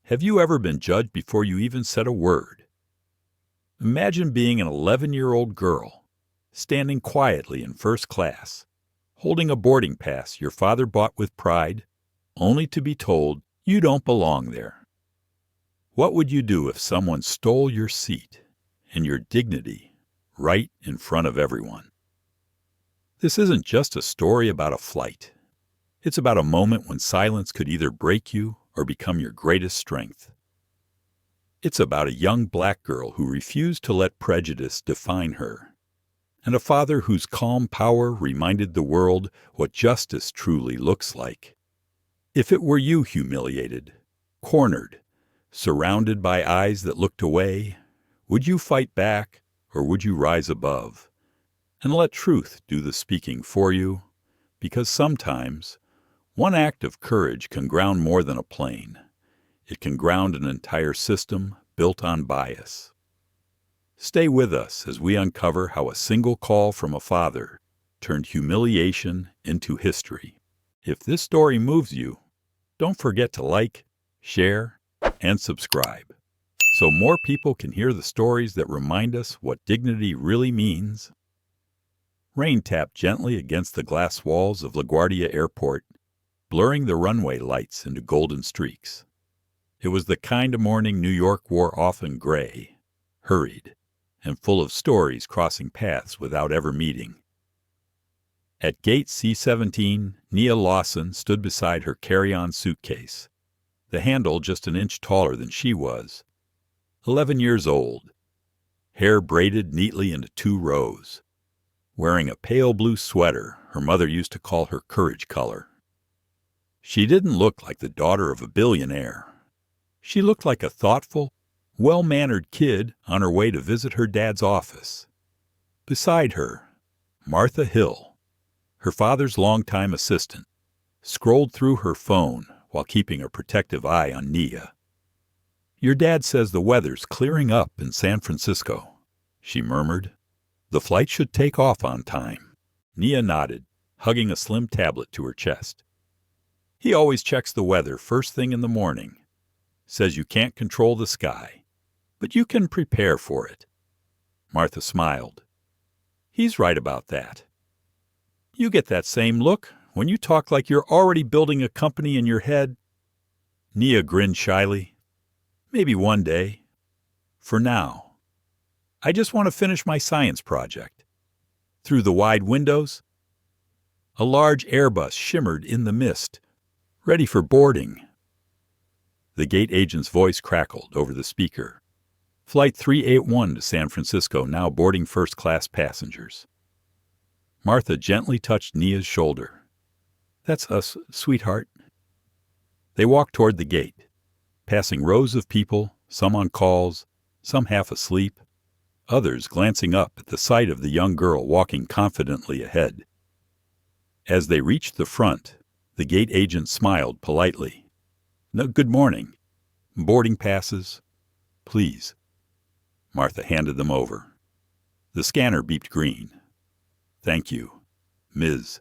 Have you ever been judged before you even said a word? Imagine being an 11-year-old girl, standing quietly in first class, holding a boarding pass your father bought with pride, only to be told you don't belong there. What would you do if someone stole your seat and your dignity right in front of everyone? This isn't just a story about a flight. It's about a moment when silence could either break you or become your greatest strength. It's about a young black girl who refused to let prejudice define her, and a father whose calm power reminded the world what justice truly looks like. If it were you humiliated, cornered, surrounded by eyes that looked away, would you fight back or would you rise above and let truth do the speaking for you? Because sometimes one act of courage can ground more than a plane. It can ground an entire system built on bias. Stay with us as we uncover how a single call from a father turned humiliation into history. If this story moves you, don't forget to like, share, and subscribe, so more people can hear the stories that remind us what dignity really means. Rain tapped gently against the glass walls of LaGuardia Airport, blurring the runway lights into golden streaks. It was the kind of morning New York wore often gray, hurried, and full of stories crossing paths without ever meeting. At gate C-17, Nia Lawson stood beside her carry-on suitcase, the handle just an inch taller than she was. 11 years old, hair braided neatly into 2 rows, wearing a pale blue sweater her mother used to call her courage color. She didn't look like the daughter of a billionaire. She looked like a thoughtful, well-mannered kid on her way to visit her dad's office. Beside her, Martha Hill, her father's longtime assistant, scrolled through her phone while keeping a protective eye on Nia. "Your dad says the weather's clearing up in San Francisco," she murmured. "The flight should take off on time." Nia nodded, hugging a slim tablet to her chest. "He always checks the weather first thing in the morning. Says you can't control the sky, but you can prepare for it." Martha smiled. "He's right about that. You get that same look when you talk like you're already building a company in your head." Nia grinned shyly. "Maybe one day. For now, I just want to finish my science project." Through the wide windows, a large Airbus shimmered in the mist, ready for boarding. The gate agent's voice crackled over the speaker. "Flight 381 to San Francisco, now boarding first-class passengers." Martha gently touched Nia's shoulder. "That's us, sweetheart." They walked toward the gate, passing rows of people, some on calls, some half asleep, others glancing up at the sight of the young girl walking confidently ahead. As they reached the front, the gate agent smiled politely. "No, good morning. Boarding passes, please." Martha handed them over. The scanner beeped green. "Thank you, Ms.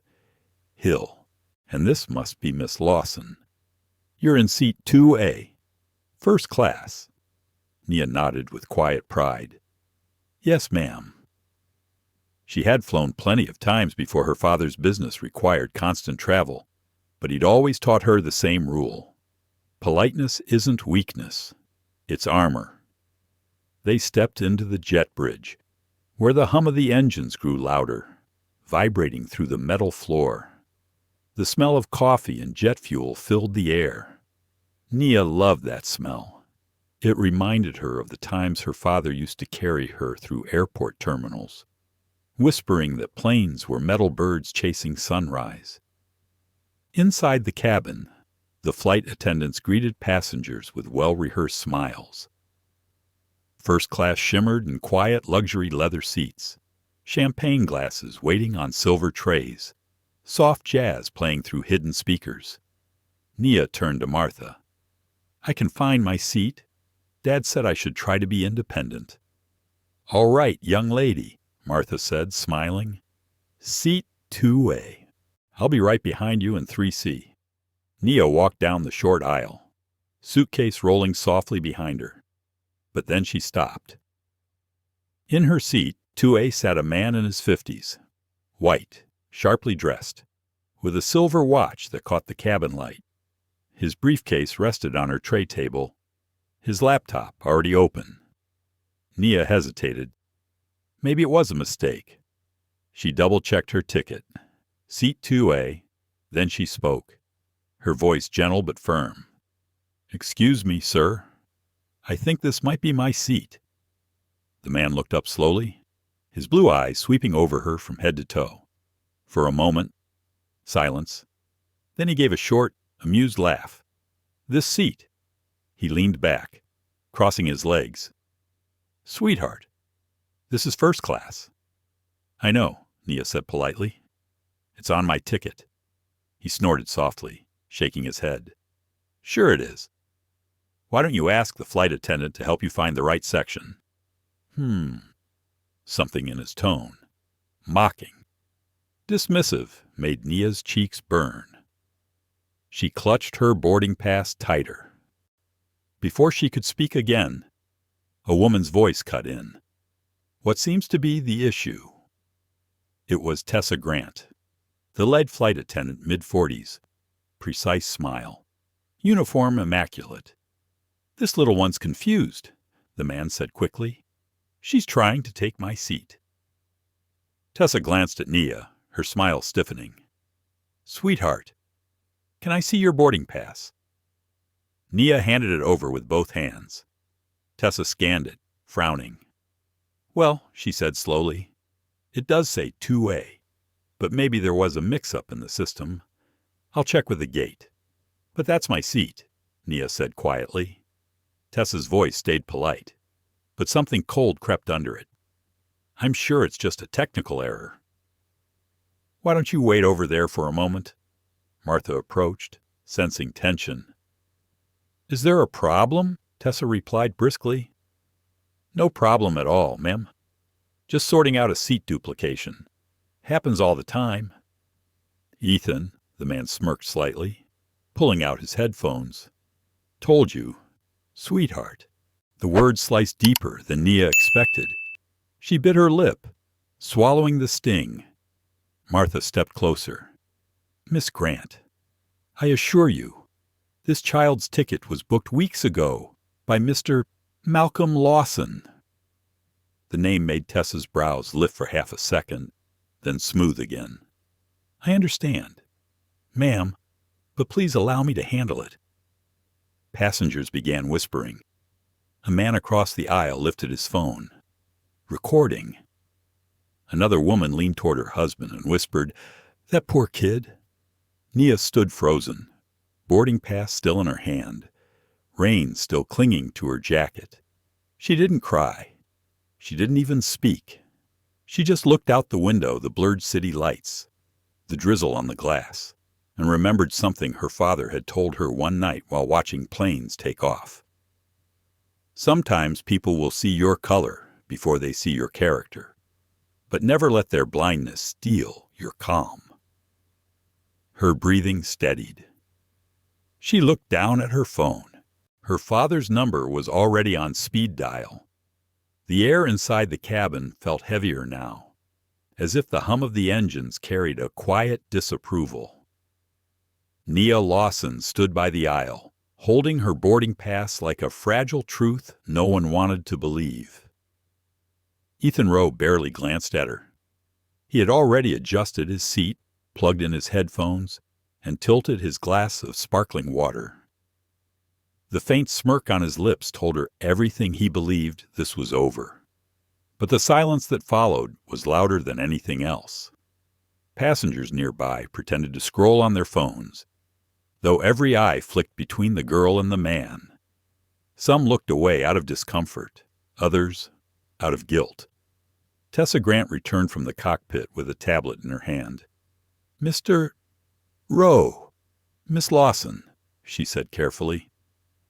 Hill. And this must be Miss Lawson. You're in seat 2A, first class." Nia nodded with quiet pride. "Yes, ma'am." She had flown plenty of times before her father's business required constant travel, but he'd always taught her the same rule. Politeness isn't weakness, it's armor. They stepped into the jet bridge, where the hum of the engines grew louder, vibrating through the metal floor. The smell of coffee and jet fuel filled the air. Nia loved that smell. It reminded her of the times her father used to carry her through airport terminals, whispering that planes were metal birds chasing sunrise. Inside the cabin, the flight attendants greeted passengers with well-rehearsed smiles. First class shimmered in quiet luxury leather seats, champagne glasses waiting on silver trays, soft jazz playing through hidden speakers. Nia turned to Martha. "I can find my seat. Dad said I should try to be independent." "All right, young lady," Martha said, smiling. "Seat 2A. I'll be right behind you in 3C." Nia walked down the short aisle, suitcase rolling softly behind her. But then she stopped. In her seat, 2A sat a man in his 50s, white, sharply dressed, with a silver watch that caught the cabin light. His briefcase rested on her tray table, his laptop already open. Nia hesitated. Maybe it was a mistake. She double-checked her ticket. Seat 2A. Then she spoke, her voice gentle but firm. "Excuse me, sir. I think this might be my seat." The man looked up slowly, his blue eyes sweeping over her from head to toe. For a moment, silence. Then he gave a short, amused laugh. "This seat." He leaned back, crossing his legs. "Sweetheart, this is first class." "I know," Nia said politely. "It's on my ticket." He snorted softly, shaking his head. "Sure it is. Why don't you ask the flight attendant to help you find the right section?" Something in his tone, mocking, dismissive, made Nia's cheeks burn. She clutched her boarding pass tighter. Before she could speak again, a woman's voice cut in. What seems to be the issue? It was Tessa Grant, the lead flight attendant, mid-40s, precise smile, uniform immaculate. "This little one's confused," the man said quickly. "She's trying to take my seat." Tessa glanced at Nia, her smile stiffening. "Sweetheart, can I see your boarding pass?" Nia handed it over with both hands. Tessa scanned it, frowning. "Well," she said slowly, "it does say 2A, but maybe there was a mix-up in the system. I'll check with the gate." "But that's my seat," Nia said quietly. Tessa's voice stayed polite, but something cold crept under it. "I'm sure it's just a technical error." "Why don't you wait over there for a moment?" Martha approached, sensing tension. "Is there a problem?" Tessa replied briskly. "No problem at all, ma'am. Just sorting out a seat duplication. Happens all the time." "Ethan," the man smirked slightly, pulling out his headphones. "Told you. Sweetheart." The words sliced deeper than Nia expected. She bit her lip, swallowing the sting. Martha stepped closer. "Miss Grant, I assure you, this child's ticket was booked weeks ago by Mr. Malcolm Lawson." The name made Tessa's brows lift for half a second, then smooth again. "I understand, ma'am, but please allow me to handle it." Passengers began whispering. A man across the aisle lifted his phone. Recording. Another woman leaned toward her husband and whispered, "That poor kid." Nia stood frozen, boarding pass still in her hand, rain still clinging to her jacket. She didn't cry. She didn't even speak. She just looked out the window, the blurred city lights, the drizzle on the glass, and remembered something her father had told her one night while watching planes take off. Sometimes people will see your color before they see your character, but never let their blindness steal your calm. Her breathing steadied. She looked down at her phone. Her father's number was already on speed dial. The air inside the cabin felt heavier now, as if the hum of the engines carried a quiet disapproval. Nia Lawson stood by the aisle, holding her boarding pass like a fragile truth no one wanted to believe. Ethan Rowe barely glanced at her. He had already adjusted his seat, plugged in his headphones, and tilted his glass of sparkling water. The faint smirk on his lips told her everything he believed this was over. But the silence that followed was louder than anything else. Passengers nearby pretended to scroll on their phones, though every eye flicked between the girl and the man. Some looked away out of discomfort, others out of guilt. Tessa Grant returned from the cockpit with a tablet in her hand. "Mr. Rowe, Miss Lawson," she said carefully,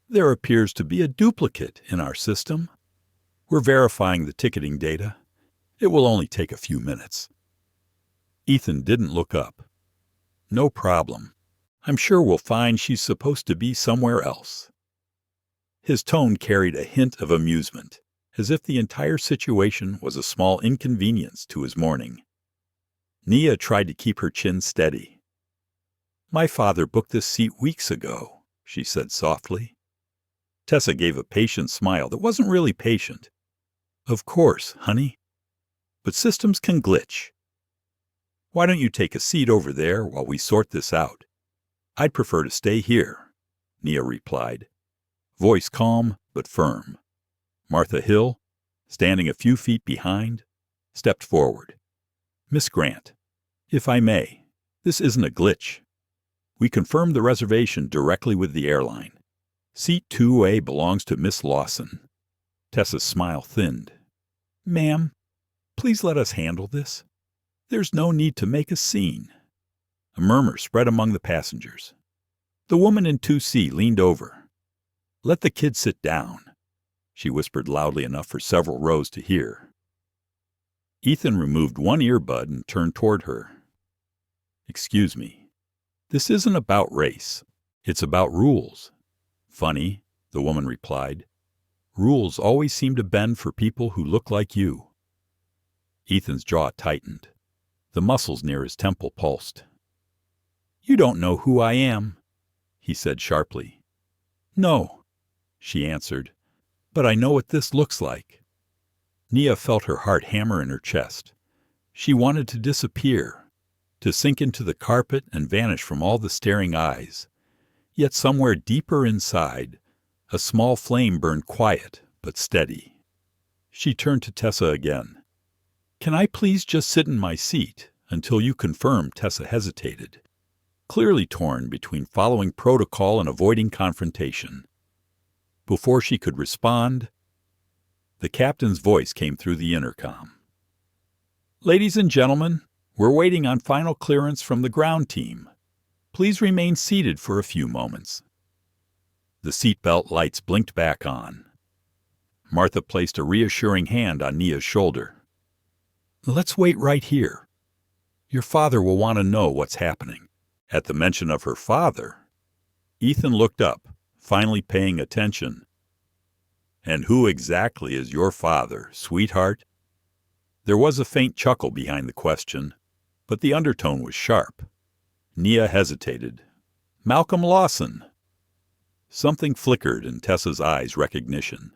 "there appears to be a duplicate in our system. We're verifying the ticketing data. It will only take a few minutes." Ethan didn't look up. "No problem. I'm sure we'll find she's supposed to be somewhere else." His tone carried a hint of amusement, as if the entire situation was a small inconvenience to his morning. Nia tried to keep her chin steady. "My father booked this seat weeks ago," she said softly. Tessa gave a patient smile that wasn't really patient. "Of course, honey. But systems can glitch. Why don't you take a seat over there while we sort this out?" "I'd prefer to stay here," Nia replied, voice calm but firm. Martha Hill, standing a few feet behind, stepped forward. "Miss Grant, if I may, this isn't a glitch. We confirmed the reservation directly with the airline. Seat 2A belongs to Miss Lawson." Tessa's smile thinned. "Ma'am, please let us handle this. There's no need to make a scene." A murmur spread among the passengers. The woman in 2C leaned over. "Let the kid sit down," she whispered loudly enough for several rows to hear. Ethan removed one earbud and turned toward her. "Excuse me. This isn't about race. It's about rules." "Funny," the woman replied. "Rules always seem to bend for people who look like you." Ethan's jaw tightened. The muscles near his temple pulsed. "You don't know who I am," he said sharply. "No," she answered, "but I know what this looks like." Nia felt her heart hammer in her chest. She wanted to disappear, to sink into the carpet and vanish from all the staring eyes. Yet somewhere deeper inside, a small flame burned quiet but steady. She turned to Tessa again. "Can I please just sit in my seat until you confirm?" Tessa hesitated, clearly torn between following protocol and avoiding confrontation. Before she could respond, the captain's voice came through the intercom. "Ladies and gentlemen, we're waiting on final clearance from the ground team. Please remain seated for a few moments." The seatbelt lights blinked back on. Martha placed a reassuring hand on Nia's shoulder. "Let's wait right here. Your father will want to know what's happening." At the mention of her father, Ethan looked up, finally paying attention. "And who exactly is your father, sweetheart?" There was a faint chuckle behind the question, but the undertone was sharp. Nia hesitated. "Malcolm Lawson." Something flickered in Tessa's eyes recognition,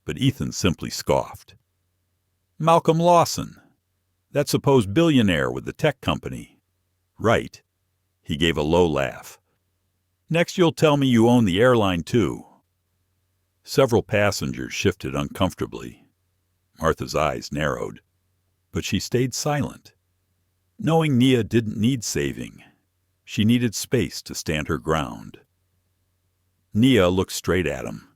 but Ethan simply scoffed. "Malcolm Lawson, that supposed billionaire with the tech company." "Right." He gave a low laugh. "Next you'll tell me you own the airline too." Several passengers shifted uncomfortably. Martha's eyes narrowed, but she stayed silent. Knowing Nia didn't need saving, she needed space to stand her ground. Nia looked straight at him.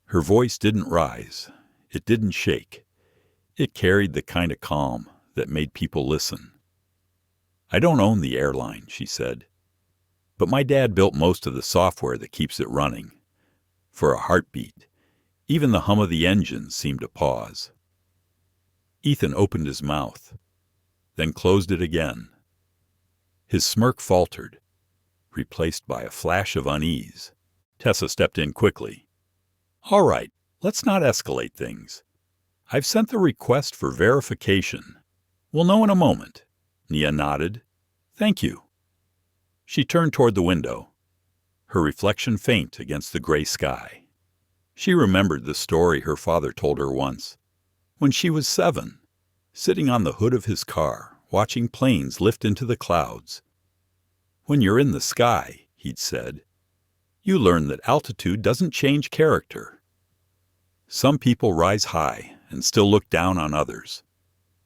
Her voice didn't rise. It didn't shake. It carried the kind of calm that made people listen. "I don't own the airline," she said, "but my dad built most of the software that keeps it running. For a heartbeat, even the hum of the engine seemed to pause." Ethan opened his mouth, then closed it again. His smirk faltered, replaced by a flash of unease. Tessa stepped in quickly. "All right, let's not escalate things. I've sent the request for verification. We'll know in a moment." Nia nodded. "Thank you." She turned toward the window, her reflection faint against the gray sky. She remembered the story her father told her once. When she was 7, sitting on the hood of his car, watching planes lift into the clouds. "When you're in the sky," he'd said, "you learn that altitude doesn't change character. Some people rise high and still look down on others.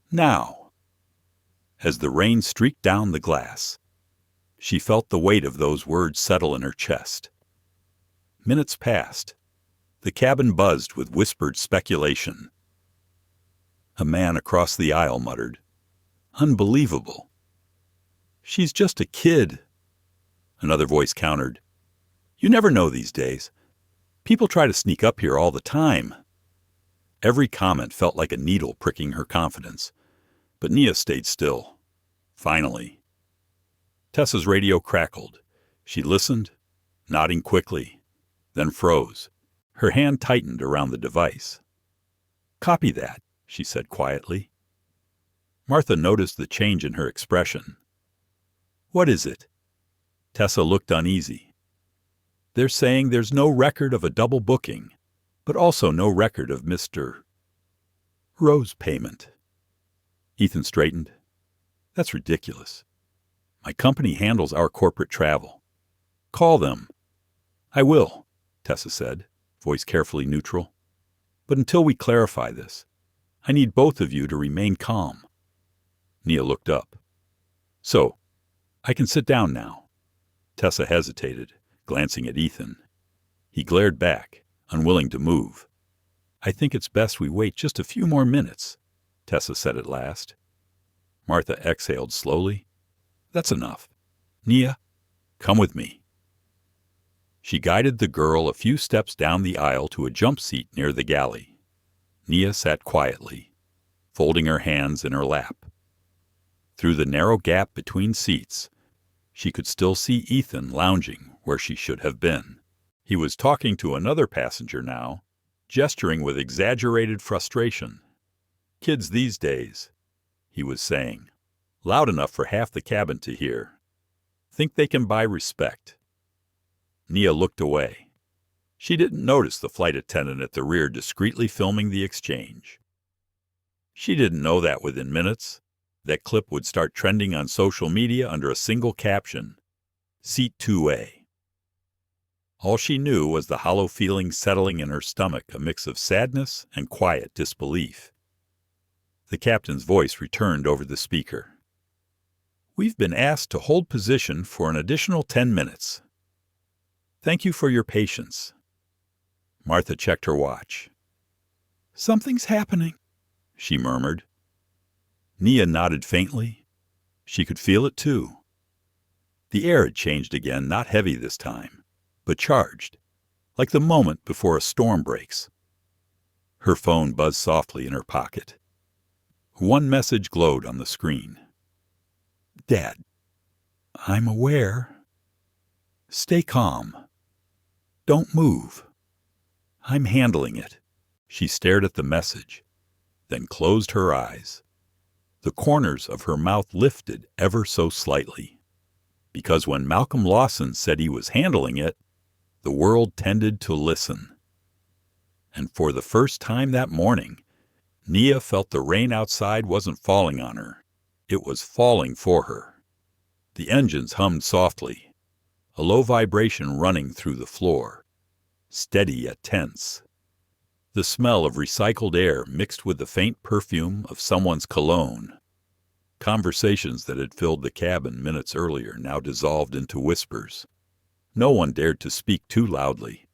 Now," as the rain streaked down the glass, she felt the weight of those words settle in her chest. Minutes passed. The cabin buzzed with whispered speculation. A man across the aisle muttered, "Unbelievable." "She's just a kid." Another voice countered, "You never know these days. People try to sneak up here all the time." Every comment felt like a needle pricking her confidence, but Nia stayed still. Finally, Tessa's radio crackled. She listened, nodding quickly, then froze, Her hand tightened around the device. "Copy that," she said quietly. Martha noticed the change in her expression. "What is it?" Tessa looked uneasy. "They're saying there's no record of a double booking, but also no record of Mr. Rowe's payment." Ethan straightened. "That's ridiculous. My company handles our corporate travel. Call them." "I will," Tessa said, voice carefully neutral. "But until we clarify this, I need both of you to remain calm." Nia looked up. "So, I can sit down now?" Tessa hesitated, glancing at Ethan. He glared back, unwilling to move. "I think it's best we wait just a few more minutes," Tessa said at last. Martha exhaled slowly. "That's enough. Nia, come with me." She guided the girl a few steps down the aisle to a jump seat near the galley. Nia sat quietly, folding her hands in her lap. Through the narrow gap between seats, she could still see Ethan lounging where she should have been. He was talking to another passenger now, gesturing with exaggerated frustration. "Kids these days," he was saying, loud enough for half the cabin to hear, "think they can buy respect." Nia looked away. She didn't notice the flight attendant at the rear discreetly filming the exchange. She didn't know that within minutes, that clip would start trending on social media under a single caption, "Seat 2A." All she knew was the hollow feeling settling in her stomach, a mix of sadness and quiet disbelief. The captain's voice returned over the speaker. "We've been asked to hold position for an additional 10 minutes. Thank you for your patience." Martha checked her watch. "Something's happening," she murmured. Nia nodded faintly. She could feel it too. The air had changed again, not heavy this time, but charged, like the moment before a storm breaks. Her phone buzzed softly in her pocket. One message glowed on the screen. "Dad, I'm aware. Stay calm. Don't move. I'm handling it." She stared at the message, then closed her eyes. The corners of her mouth lifted ever so slightly, because when Malcolm Lawson said he was handling it, the world tended to listen. And for the first time that morning, Nia felt the rain outside wasn't falling on her. It was falling for her. The engines hummed softly, a low vibration running through the floor, steady yet tense. The smell of recycled air mixed with the faint perfume of someone's cologne. Conversations that had filled the cabin minutes earlier now dissolved into whispers. No one dared to speak too loudly,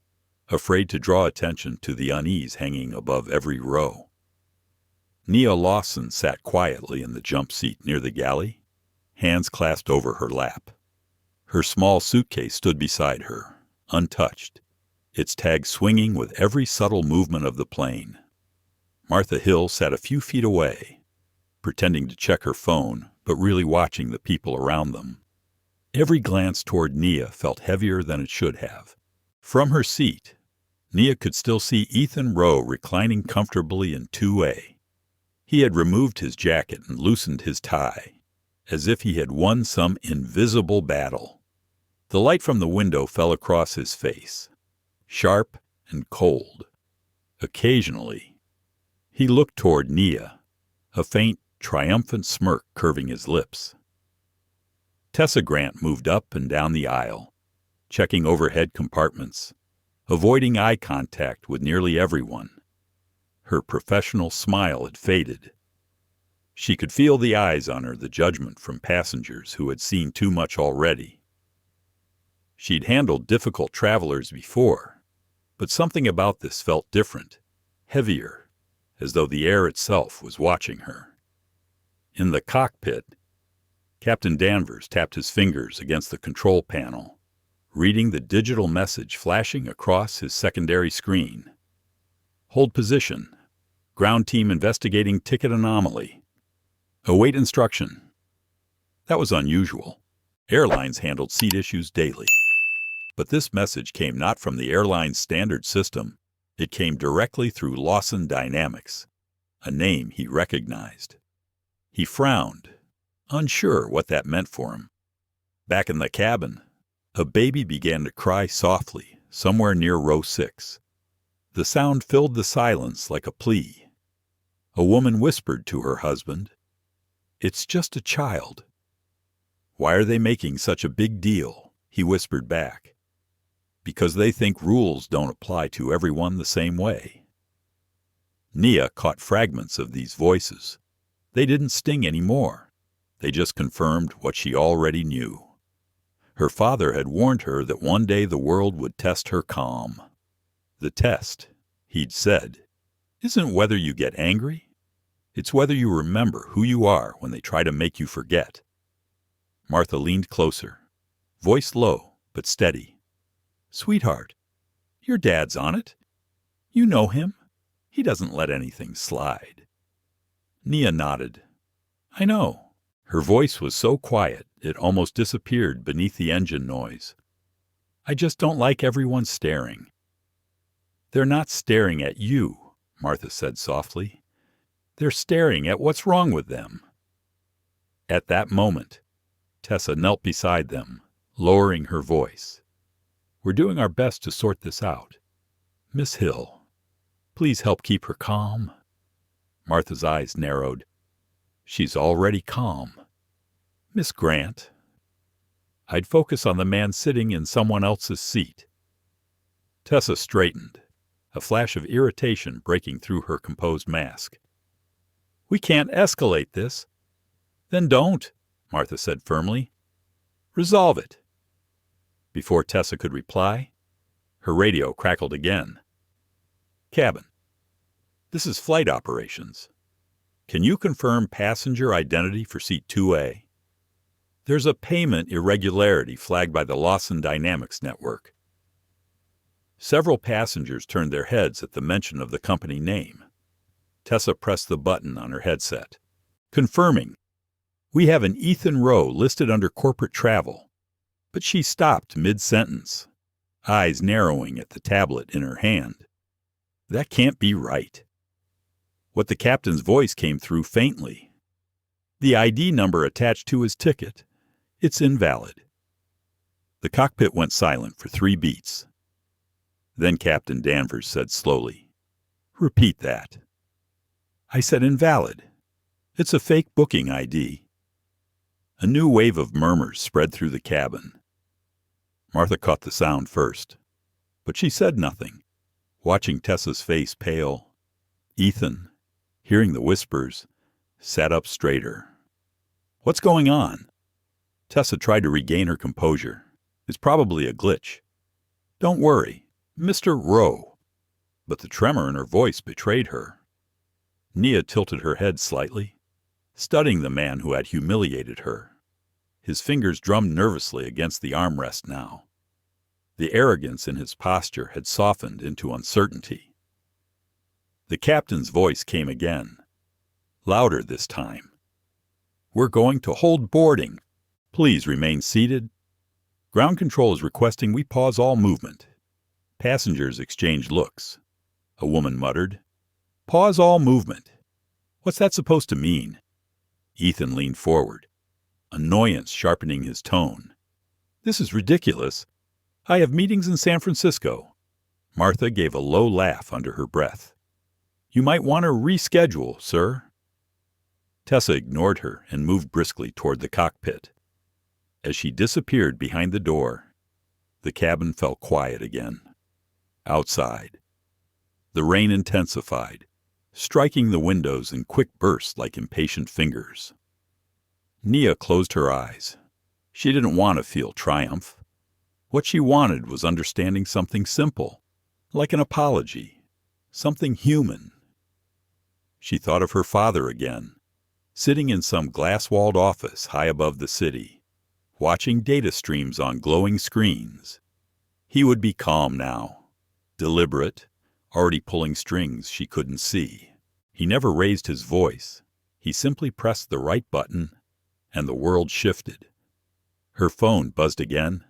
afraid to draw attention to the unease hanging above every row. Nia Lawson sat quietly in the jump seat near the galley, hands clasped over her lap. Her small suitcase stood beside her, untouched, its tag swinging with every subtle movement of the plane. Martha Hill sat a few feet away, pretending to check her phone, but really watching the people around them. Every glance toward Nia felt heavier than it should have. From her seat, Nia could still see Ethan Rowe reclining comfortably in 2A. He had removed his jacket and loosened his tie, as if he had won some invisible battle. The light from the window fell across his face, sharp and cold. Occasionally, he looked toward Nia, a faint, triumphant smirk curving his lips. Tessa Grant moved up and down the aisle, checking overhead compartments, avoiding eye contact with nearly everyone. Her professional smile had faded. She could feel the eyes on her, the judgment from passengers who had seen too much already. She'd handled difficult travelers before, but something about this felt different, heavier, as though the air itself was watching her. In the cockpit, Captain Danvers tapped his fingers against the control panel, reading the digital message flashing across his secondary screen. "Hold position. Ground team investigating ticket anomaly. Await instruction." That was unusual. Airlines handled seat issues daily. But this message came not from the airline's standard system, It came directly through Lawson Dynamics, a name he recognized. He frowned, unsure what that meant for him. Back in the cabin, a baby began to cry softly somewhere near row 6. The sound filled the silence like a plea. A woman whispered to her husband, "It's just a child." "Why are they making such a big deal?" he whispered back. "Because they think rules don't apply to everyone the same way." Nia caught fragments of these voices. They didn't sting anymore. They just confirmed what she already knew. Her father had warned her that one day the world would test her calm. The test, he'd said, isn't whether you get angry. It's whether you remember who you are when they try to make you forget. Martha leaned closer, voice low but steady. "Sweetheart, your dad's on it. You know him. He doesn't let anything slide." Nia nodded. "I know." Her voice was so quiet it almost disappeared beneath the engine noise. "I just don't like everyone staring." "They're not staring at you," Martha said softly. "They're staring at what's wrong with them." At that moment, Tessa knelt beside them, lowering her voice. "We're doing our best to sort this out. Miss Hill, please help keep her calm." Martha's eyes narrowed. "She's already calm. Miss Grant." "I'd focus on the man sitting in someone else's seat." Tessa straightened, a flash of irritation breaking through her composed mask. "We can't escalate this." "Then don't," Martha said firmly. "Resolve it." Before Tessa could reply, her radio crackled again. "Cabin, this is flight operations. Can you confirm passenger identity for seat 2A? There's a payment irregularity flagged by the Lawson Dynamics network." Several passengers turned their heads at the mention of the company name. Tessa pressed the button on her headset. "Confirming. We have an Ethan Rowe listed under corporate travel." But she stopped mid-sentence, eyes narrowing at the tablet in her hand. That can't be right. What the captain's voice came through faintly. "The ID number attached to his ticket. It's invalid." The cockpit went silent for 3 beats. Then Captain Danvers said slowly, "Repeat that." "I said invalid. It's a fake booking ID." A new wave of murmurs spread through the cabin. Martha caught the sound first, but she said nothing, watching Tessa's face pale. Ethan, hearing the whispers, sat up straighter. "What's going on?" Tessa tried to regain her composure. "It's probably a glitch." "Don't worry, Mr. Rowe." But the tremor in her voice betrayed her. Nia tilted her head slightly, studying the man who had humiliated her. His fingers drummed nervously against the armrest now. The arrogance in his posture had softened into uncertainty. The captain's voice came again, louder this time. "We're going to hold boarding. Please remain seated. Ground control is requesting we pause all movement." Passengers exchanged looks. A woman muttered, "Pause all movement. What's that supposed to mean?" Ethan leaned forward, annoyance sharpening his tone. "This is ridiculous. I have meetings in San Francisco." Martha gave a low laugh under her breath. "You might want to reschedule, sir." Tessa ignored her and moved briskly toward the cockpit. As she disappeared behind the door, the cabin fell quiet again. Outside, the rain intensified, striking the windows in quick bursts like impatient fingers. Nia closed her eyes. She didn't want to feel triumph. What she wanted was understanding something simple, like an apology, something human. She thought of her father again, sitting in some glass-walled office high above the city, watching data streams on glowing screens. He would be calm now, deliberate, already pulling strings she couldn't see. He never raised his voice. He simply pressed the right button, and the world shifted. Her phone buzzed again.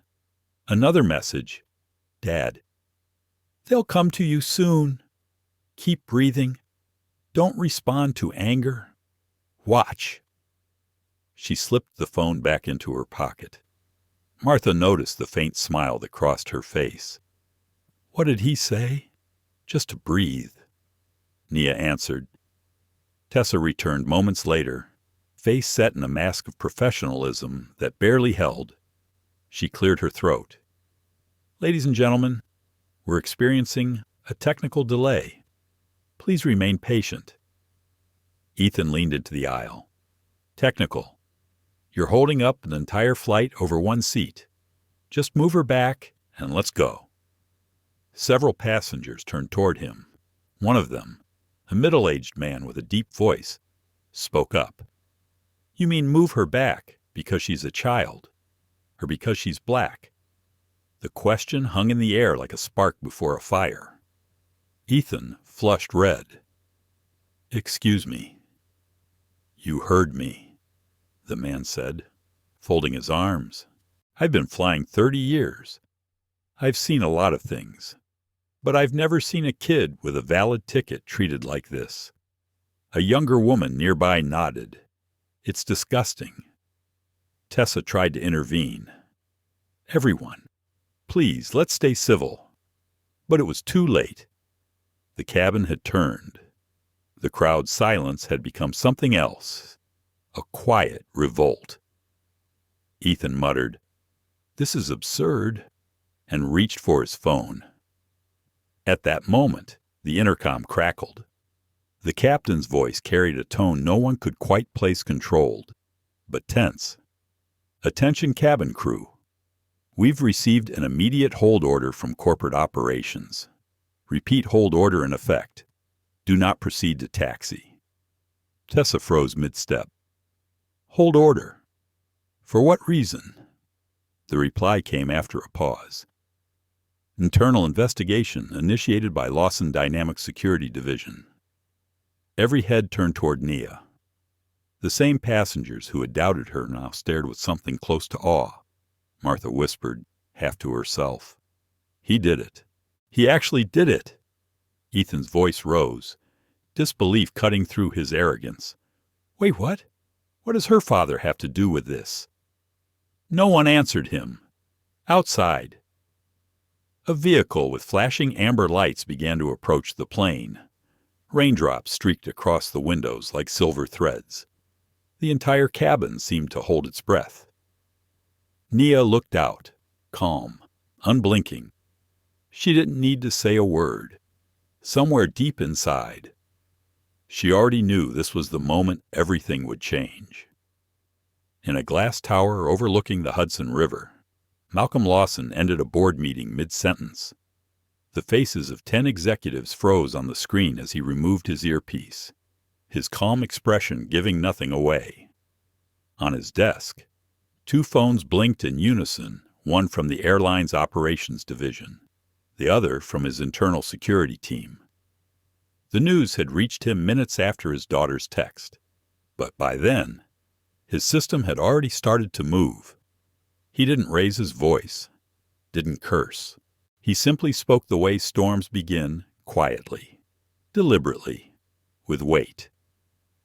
Another message. "Dad." They'll come to you soon. Keep breathing. Don't respond to anger. Watch. She slipped the phone back into her pocket. Martha noticed the faint smile that crossed her face. What did he say? Just to breathe. Nia answered. Tessa returned moments later, face set in a mask of professionalism that barely held. She cleared her throat. Ladies and gentlemen, we're experiencing a technical delay. Please remain patient. Ethan leaned into the aisle. Technical. You're holding up an entire flight over one seat. Just move her back and let's go. Several passengers turned toward him. One of them, a middle-aged man with a deep voice, spoke up. You mean move her back because she's a child, or because she's black? The question hung in the air like a spark before a fire. Ethan flushed red. Excuse me. You heard me, the man said, folding his arms. I've been flying 30 years. I've seen a lot of things, but I've never seen a kid with a valid ticket treated like this. A younger woman nearby nodded. It's disgusting. Tessa tried to intervene. Everyone, please, let's stay civil. But it was too late. The cabin had turned. The crowd's silence had become something else, a quiet revolt. Ethan muttered, "This is absurd," and reached for his phone. At that moment, the intercom crackled. The captain's voice carried a tone no one could quite place controlled, but tense. Attention cabin crew. We've received an immediate hold order from corporate operations. Repeat hold order in effect. Do not proceed to taxi. Tessa froze mid-step. Hold order. For what reason? The reply came after a pause. Internal investigation initiated by Lawson Dynamic Security Division. Every head turned toward Nia. The same passengers who had doubted her now stared with something close to awe. Martha whispered, half to herself. He did it. He actually did it. Ethan's voice rose, disbelief cutting through his arrogance. Wait, what? What does her father have to do with this? No one answered him. Outside, a vehicle with flashing amber lights began to approach the plane. Raindrops streaked across the windows like silver threads. The entire cabin seemed to hold its breath. Nia looked out, calm, unblinking. She didn't need to say a word. Somewhere deep inside, she already knew this was the moment everything would change. In a glass tower overlooking the Hudson River, Malcolm Lawson ended a board meeting mid-sentence. The faces of 10 executives froze on the screen as he removed his earpiece, his calm expression giving nothing away. On his desk, 2 phones blinked in unison, one from the airline's operations division, the other from his internal security team. The news had reached him minutes after his daughter's text, but by then, his system had already started to move. He didn't raise his voice, didn't curse. He simply spoke the way storms begin, quietly, deliberately, with weight.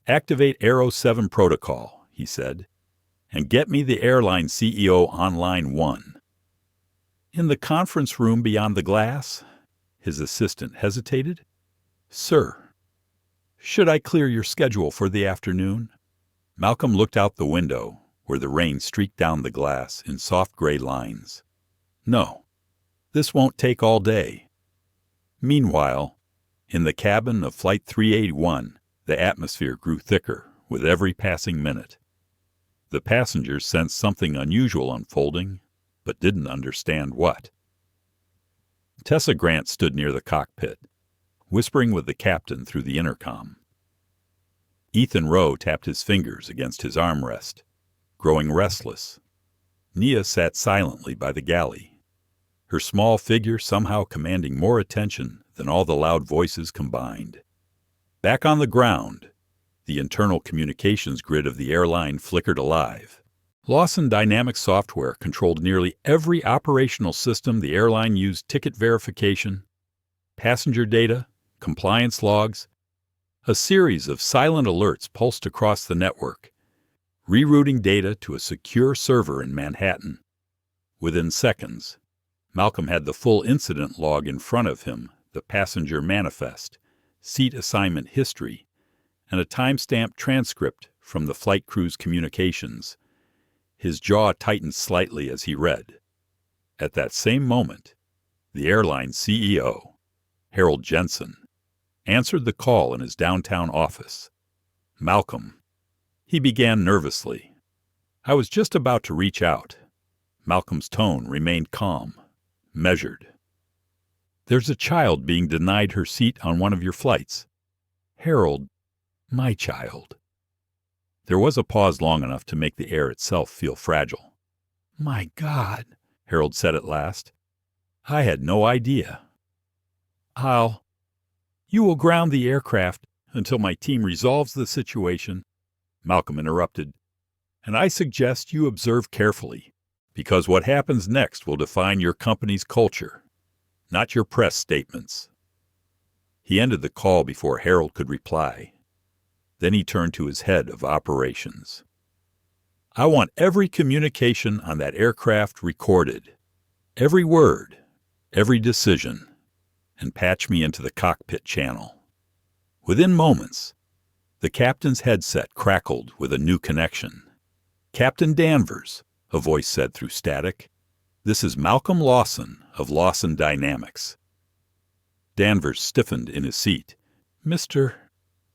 Activate Aero 7 protocol, he said, and get me the airline CEO on line 1. In the conference room beyond the glass, his assistant hesitated. Sir, should I clear your schedule for the afternoon? Malcolm looked out the window, where the rain streaked down the glass in soft gray lines. No, this won't take all day. Meanwhile, in the cabin of Flight 381, the atmosphere grew thicker with every passing minute. The passengers sensed something unusual unfolding, but didn't understand what. Tessa Grant stood near the cockpit, whispering with the captain through the intercom. Ethan Rowe tapped his fingers against his armrest, growing restless. Nia sat silently by the galley, her small figure somehow commanding more attention than all the loud voices combined. Back on the ground, the internal communications grid of the airline flickered alive. Lawson Dynamics software controlled nearly every operational system the airline used: ticket verification, passenger data, compliance logs. A series of silent alerts pulsed across the network, rerouting data to a secure server in Manhattan. Within seconds, Malcolm had the full incident log in front of him, the passenger manifest, seat assignment history, and a time-stamped transcript from the flight crew's communications. His jaw tightened slightly as he read. At that same moment, the airline CEO, Harold Jensen, answered the call in his downtown office. "Malcolm," he began nervously. "I was just about to reach out." Malcolm's tone remained calm, measured. "There's a child being denied her seat on one of your flights. Harold, my child." There was a pause long enough to make the air itself feel fragile. "My God," Harold said at last. "I had no idea." "You will ground the aircraft until my team resolves the situation," Malcolm interrupted. "And I suggest you observe carefully, because what happens next will define your company's culture, not your press statements." He ended the call before Harold could reply. Then he turned to his head of operations. "I want every communication on that aircraft recorded. Every word, every decision, and patch me into the cockpit channel." Within moments, the captain's headset crackled with a new connection. "Captain Danvers," a voice said through static. "This is Malcolm Lawson of Lawson Dynamics." Danvers stiffened in his seat. "Mr.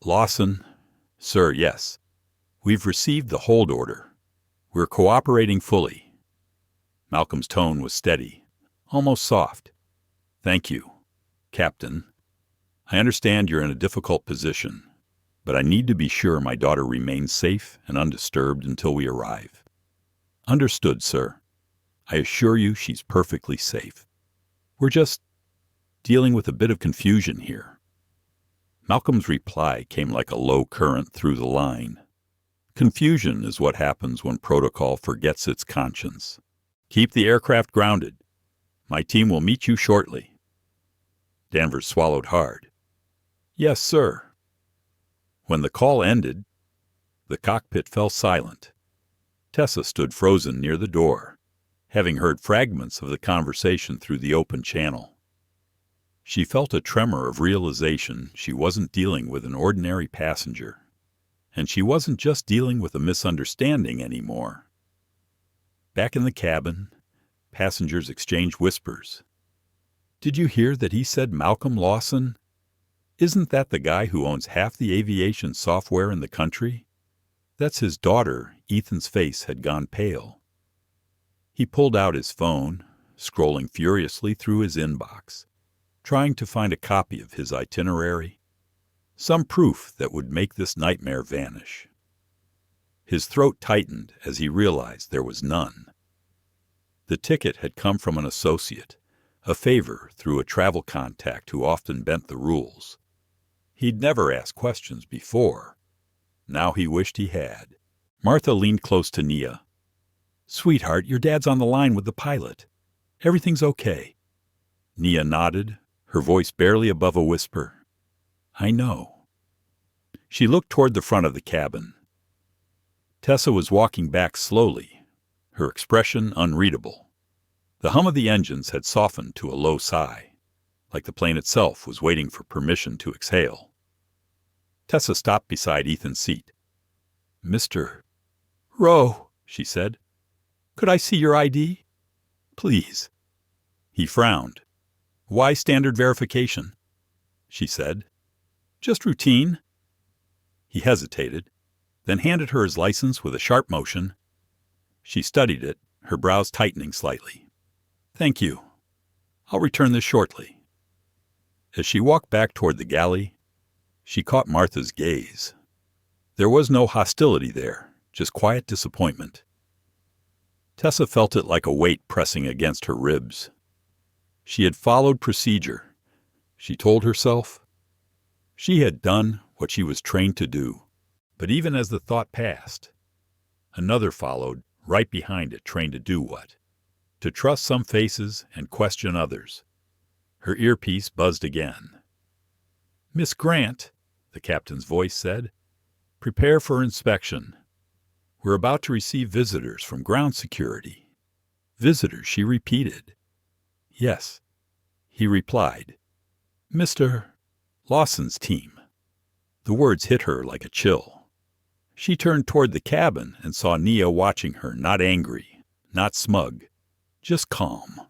Lawson?" "Sir, yes. We've received the hold order. We're cooperating fully." Malcolm's tone was steady, almost soft. "Thank you, Captain. I understand you're in a difficult position, but I need to be sure my daughter remains safe and undisturbed until we arrive." "Understood, sir. I assure you she's perfectly safe. We're just dealing with a bit of confusion here." Malcolm's reply came like a low current through the line. "Confusion is what happens when protocol forgets its conscience. Keep the aircraft grounded. My team will meet you shortly." Danvers swallowed hard. "Yes, sir." When the call ended, the cockpit fell silent. Tessa stood frozen near the door, having heard fragments of the conversation through the open channel. She felt a tremor of realization she wasn't dealing with an ordinary passenger, and she wasn't just dealing with a misunderstanding anymore. Back in the cabin, passengers exchanged whispers. "Did you hear that he said Malcolm Lawson? Isn't that the guy who owns half the aviation software in the country? That's his daughter." Ethan's face had gone pale. He pulled out his phone, scrolling furiously through his inbox, trying to find a copy of his itinerary, some proof that would make this nightmare vanish. His throat tightened as he realized there was none. The ticket had come from an associate, a favor through a travel contact who often bent the rules. He'd never asked questions before. Now he wished he had. Martha leaned close to Nia. "Sweetheart, your dad's on the line with the pilot. Everything's okay." Nia nodded, her voice barely above a whisper. "I know." She looked toward the front of the cabin. Tessa was walking back slowly, her expression unreadable. The hum of the engines had softened to a low sigh, like the plane itself was waiting for permission to exhale. Tessa stopped beside Ethan's seat. "Mr. Rowe," she said, "could I see your ID? Please." He frowned. "Why standard verification?" she said. "Just routine." He hesitated, then handed her his license with a sharp motion. She studied it, her brows tightening slightly. "Thank you. I'll return this shortly." As she walked back toward the galley, she caught Martha's gaze. There was no hostility there, just quiet disappointment. Tessa felt it like a weight pressing against her ribs. She had followed procedure, she told herself. She had done what she was trained to do. But even as the thought passed, another followed right behind it, trained to do what? To trust some faces and question others. Her earpiece buzzed again. "Miss Grant," the captain's voice said, "prepare for inspection. We're about to receive visitors from ground security." "Visitors," she repeated. "Yes," he replied. "Mr. Lawson's team." The words hit her like a chill. She turned toward the cabin and saw Nia watching her, not angry, not smug, just calm.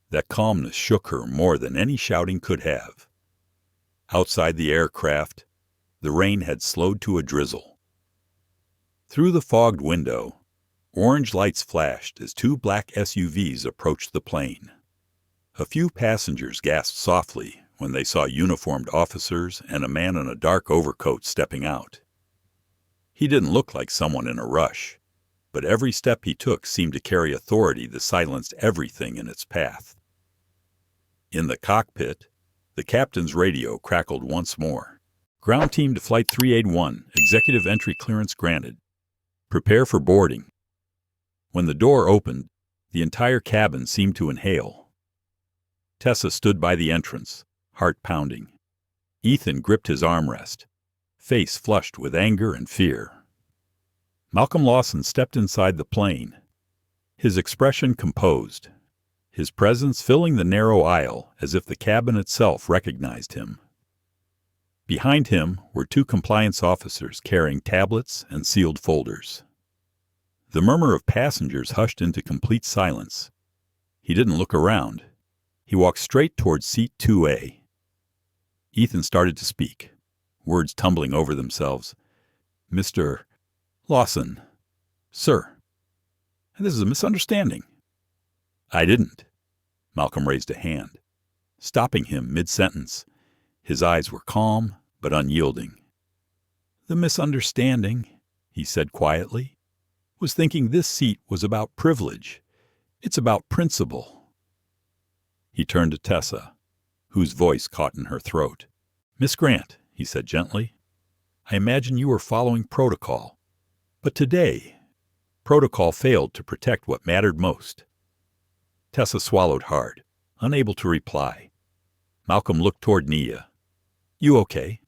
That calmness shook her more than any shouting could have. Outside the aircraft, the rain had slowed to a drizzle. Through the fogged window, orange lights flashed as two black SUVs approached the plane. A few passengers gasped softly when they saw uniformed officers and a man in a dark overcoat stepping out. He didn't look like someone in a rush, but every step he took seemed to carry authority that silenced everything in its path. In the cockpit, the captain's radio crackled once more. "Ground team to Flight 381, executive entry clearance granted. Prepare for boarding." When the door opened, the entire cabin seemed to inhale. Tessa stood by the entrance, heart pounding. Ethan gripped his armrest, face flushed with anger and fear. Malcolm Lawson stepped inside the plane, his expression composed, his presence filling the narrow aisle as if the cabin itself recognized him. Behind him were two compliance officers carrying tablets and sealed folders. The murmur of passengers hushed into complete silence. He didn't look around. He walked straight toward seat 2A. Ethan started to speak, words tumbling over themselves. "Mr. Lawson, sir, this is a misunderstanding." "I didn't." Malcolm raised a hand, stopping him mid-sentence. His eyes were calm but unyielding. "The misunderstanding," he said quietly, "was thinking this seat was about privilege. It's about principle." He turned to Tessa, whose voice caught in her throat. "Miss Grant," he said gently, "I imagine you were following protocol. But today, protocol failed to protect what mattered most." Tessa swallowed hard, unable to reply. Malcolm looked toward Nia. "You okay?"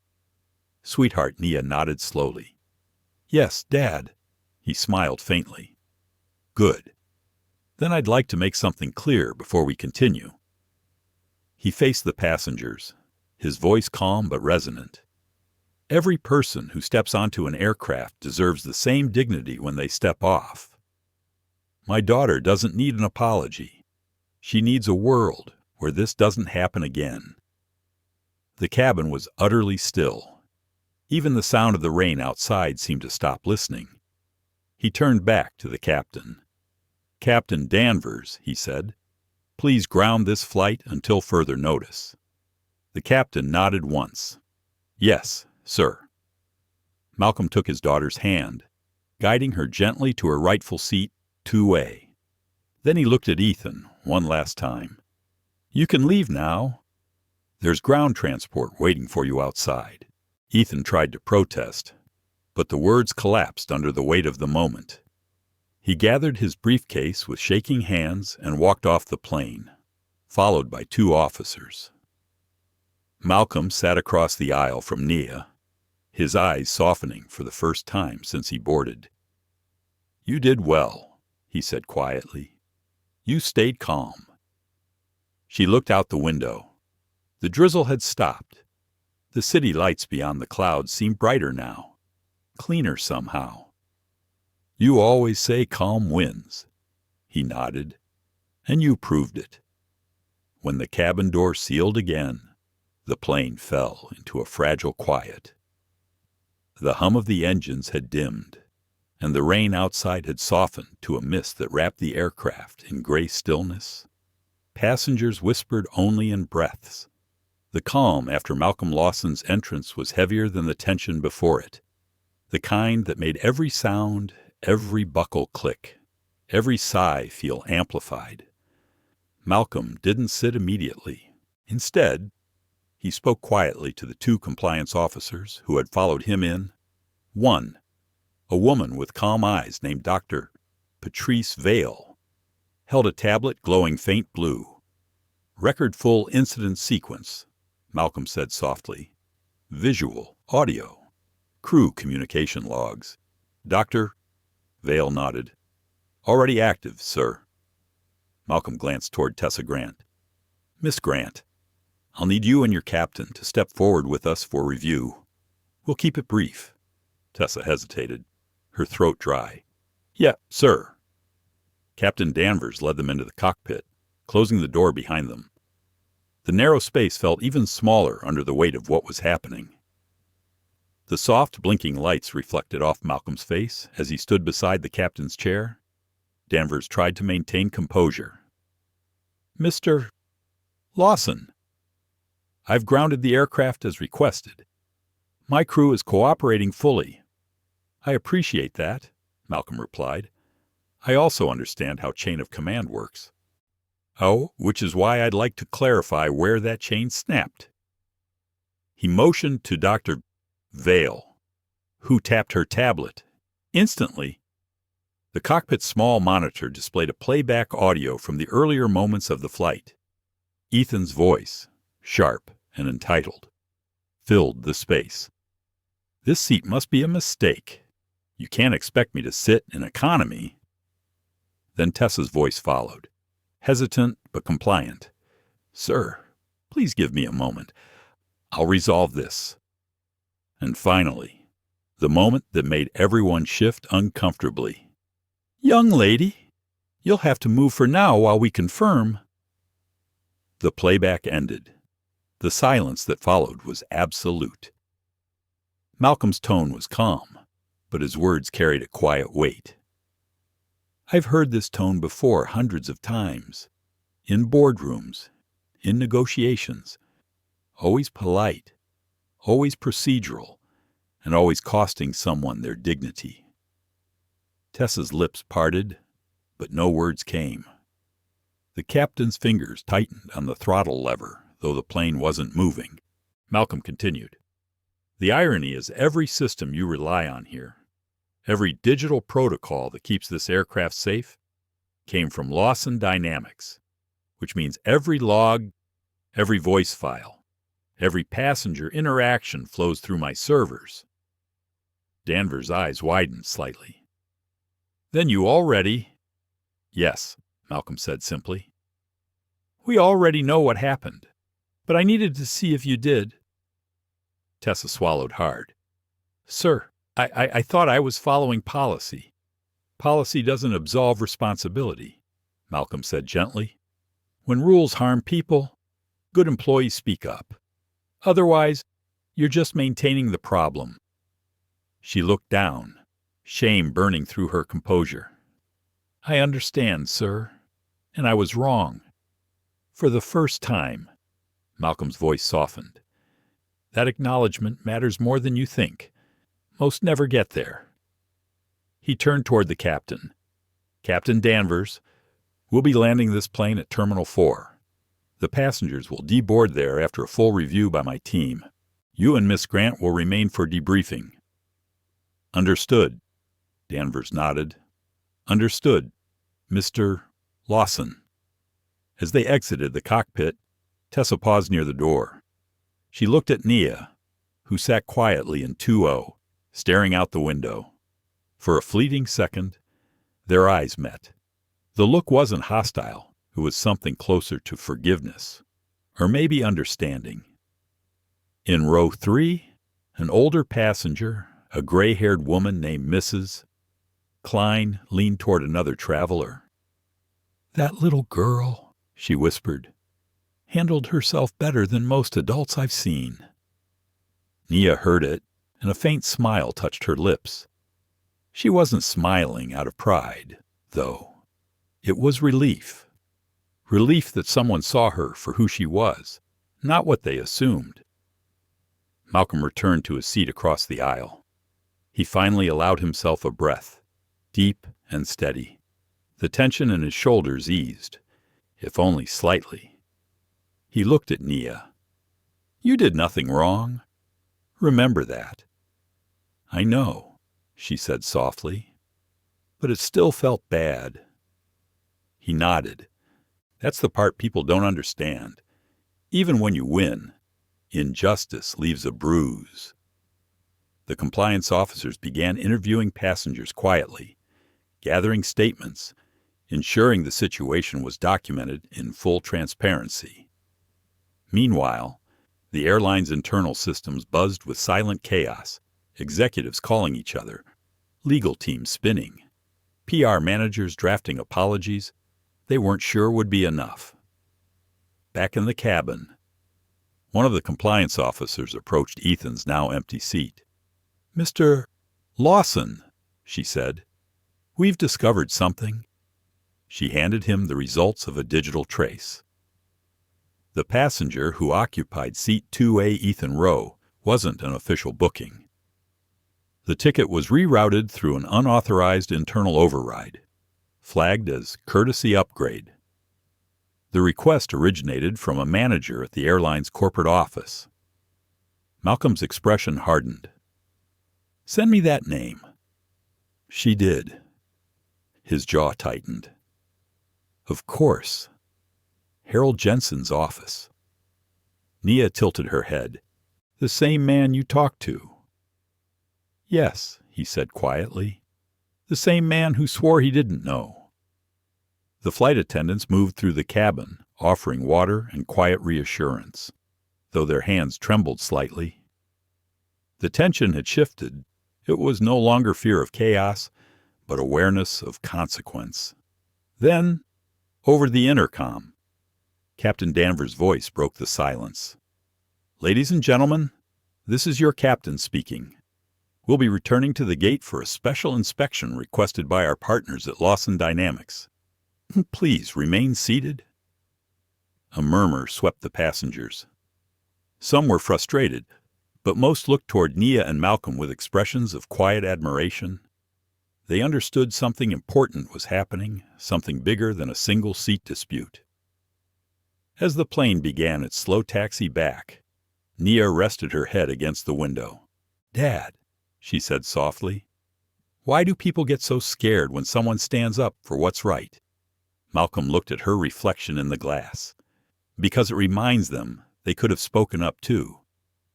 "Sweetheart," Nia nodded slowly. "Yes, Dad." He smiled faintly. "Good. Then I'd like to make something clear before we continue." He faced the passengers, his voice calm but resonant. "Every person who steps onto an aircraft deserves the same dignity when they step off. My daughter doesn't need an apology. She needs a world where this doesn't happen again." The cabin was utterly still. Even the sound of the rain outside seemed to stop listening. He turned back to the captain. "Captain Danvers," he said, "please ground this flight until further notice." The captain nodded once. "Yes, sir." Malcolm took his daughter's hand, guiding her gently to her rightful seat, 2A. Then he looked at Ethan one last time. "You can leave now. There's ground transport waiting for you outside." Ethan tried to protest, but the words collapsed under the weight of the moment. He gathered his briefcase with shaking hands and walked off the plane, followed by two officers. Malcolm sat across the aisle from Nia, his eyes softening for the first time since he boarded. "You did well," he said quietly. "You stayed calm." She looked out the window. The drizzle had stopped. The city lights beyond the clouds seemed brighter now, cleaner somehow. "You always say calm wins." He nodded. "And you proved it." When the cabin door sealed again, the plane fell into a fragile quiet. The hum of the engines had dimmed, and the rain outside had softened to a mist that wrapped the aircraft in gray stillness. Passengers whispered only in breaths. The calm after Malcolm Lawson's entrance was heavier than the tension before it, the kind that made every sound, every buckle click, every sigh feel amplified. Malcolm didn't sit immediately. Instead, he spoke quietly to the two compliance officers who had followed him in. One, a woman with calm eyes named Dr. Patrice Vale, held a tablet glowing faint blue. Record full incident sequence, Malcolm said softly. Visual, audio, crew communication logs. Doctor? Vale nodded. Already active, sir. Malcolm glanced toward Tessa Grant. Miss Grant, I'll need you and your captain to step forward with us for review. We'll keep it brief. Tessa hesitated, her throat dry. Yeah, sir. Captain Danvers led them into the cockpit, closing the door behind them. The narrow space felt even smaller under the weight of what was happening. The soft, blinking lights reflected off Malcolm's face as he stood beside the captain's chair. Danvers tried to maintain composure. Mr. Lawson, I've grounded the aircraft as requested. My crew is cooperating fully. I appreciate that, Malcolm replied. I also understand how chain of command works. Oh, which is why I'd like to clarify where that chain snapped. He motioned to Dr. Vale, who tapped her tablet. Instantly, the cockpit's small monitor displayed a playback audio from the earlier moments of the flight. Ethan's voice, sharp and entitled, filled the space. This seat must be a mistake. You can't expect me to sit in economy. Then Tessa's voice followed, hesitant but compliant. Sir, please give me a moment. I'll resolve this. And finally, the moment that made everyone shift uncomfortably. Young lady, you'll have to move for now while we confirm. The playback ended. The silence that followed was absolute. Malcolm's tone was calm, but his words carried a quiet weight. I've heard this tone before hundreds of times. In boardrooms, in negotiations. Always polite, always procedural, and always costing someone their dignity. Tessa's lips parted, but no words came. The captain's fingers tightened on the throttle lever, though the plane wasn't moving. Malcolm continued. The irony is every system you rely on here, every digital protocol that keeps this aircraft safe, came from Lawson Dynamics, which means every log, every voice file, every passenger interaction flows through my servers. Danvers' eyes widened slightly. Then you already... Yes, Malcolm said simply. We already know what happened, but I needed to see if you did. Tessa swallowed hard. Sir, I thought I was following policy. Policy doesn't absolve responsibility, Malcolm said gently. When rules harm people, good employees speak up. Otherwise, you're just maintaining the problem. She looked down, shame burning through her composure. I understand, sir, and I was wrong. For the first time, Malcolm's voice softened. That acknowledgement matters more than you think. Most never get there. He turned toward the captain. Captain Danvers, we'll be landing this plane at Terminal 4. The passengers will deboard there after a full review by my team. You and Miss Grant will remain for debriefing. Understood. Danvers nodded. Understood, Mr. Lawson. As they exited the cockpit, Tessa paused near the door. She looked at Nia, who sat quietly in 2-0, staring out the window. For a fleeting second, their eyes met. The look wasn't hostile. It was something closer to forgiveness, or maybe understanding. In row 3, an older passenger, a gray-haired woman named Mrs. Klein, leaned toward another traveler. That little girl, she whispered, handled herself better than most adults I've seen. Nia heard it, and a faint smile touched her lips. She wasn't smiling out of pride, though. It was relief. Relief that someone saw her for who she was, not what they assumed. Malcolm returned to his seat across the aisle. He finally allowed himself a breath, deep and steady. The tension in his shoulders eased, if only slightly. He looked at Nia. You did nothing wrong. Remember that. I know, she said softly, but it still felt bad. He nodded. That's the part people don't understand. Even when you win, injustice leaves a bruise. The compliance officers began interviewing passengers quietly, gathering statements, ensuring the situation was documented in full transparency. Meanwhile, the airline's internal systems buzzed with silent chaos, executives calling each other, legal teams spinning, PR managers drafting apologies they weren't sure would be enough. Back in the cabin, one of the compliance officers approached Ethan's now empty seat. "Mr. Lawson," she said, "we've discovered something." She handed him the results of a digital trace. The passenger who occupied seat 2A Ethan Rowe wasn't an official booking. The ticket was rerouted through an unauthorized internal override, flagged as courtesy upgrade. The request originated from a manager at the airline's corporate office. Malcolm's expression hardened. "Send me that name." She did. His jaw tightened. Of course. Harold Jensen's office. Nia tilted her head. "The same man you talked to." "Yes," he said quietly. "The same man who swore he didn't know." The flight attendants moved through the cabin, offering water and quiet reassurance, though their hands trembled slightly. The tension had shifted. It was no longer fear of chaos, but awareness of consequence. Then, over the intercom, Captain Danvers' voice broke the silence. "Ladies and gentlemen, this is your captain speaking. We'll be returning to the gate for a special inspection requested by our partners at Lawson Dynamics. Please remain seated." A murmur swept the passengers. Some were frustrated, but most looked toward Nia and Malcolm with expressions of quiet admiration. They understood something important was happening, something bigger than a single-seat dispute. As the plane began its slow taxi back, Nia rested her head against the window. "Dad," she said softly, "why do people get so scared when someone stands up for what's right?" Malcolm looked at her reflection in the glass. "Because it reminds them they could have spoken up too,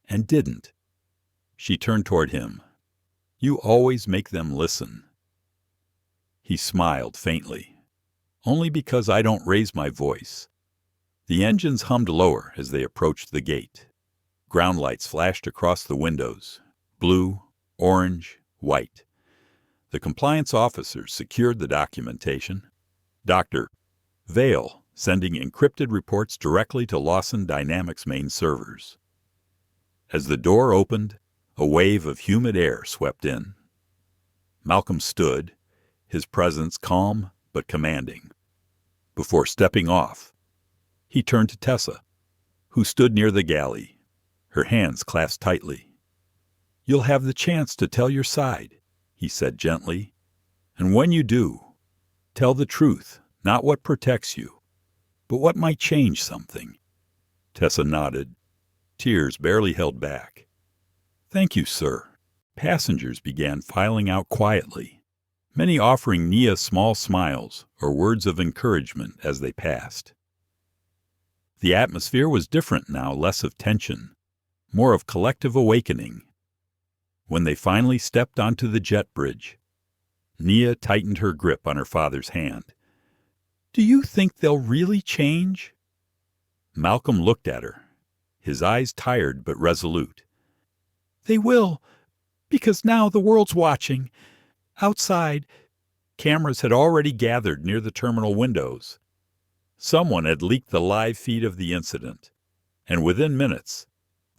and didn't." She turned toward him. "You always make them listen." He smiled faintly. "Only because I don't raise my voice." The engines hummed lower as they approached the gate. Ground lights flashed across the windows, blue, orange, white. The compliance officers secured the documentation. Dr. Vale sending encrypted reports directly to Lawson Dynamics main servers. As the door opened, a wave of humid air swept in. Malcolm stood, his presence calm but commanding. Before stepping off, he turned to Tessa, who stood near the galley, her hands clasped tightly. "You'll have the chance to tell your side," he said gently. "And when you do, tell the truth, not what protects you, but what might change something." Tessa nodded, tears barely held back. "Thank you, sir." Passengers began filing out quietly, many offering Nia small smiles or words of encouragement as they passed. The atmosphere was different now, less of tension, more of collective awakening. When they finally stepped onto the jet bridge, Nia tightened her grip on her father's hand. "Do you think they'll really change?" Malcolm looked at her, his eyes tired but resolute. "They will, because now the world's watching. Outside, cameras had already gathered near the terminal windows. Someone had leaked the live feed of the incident, and within minutes,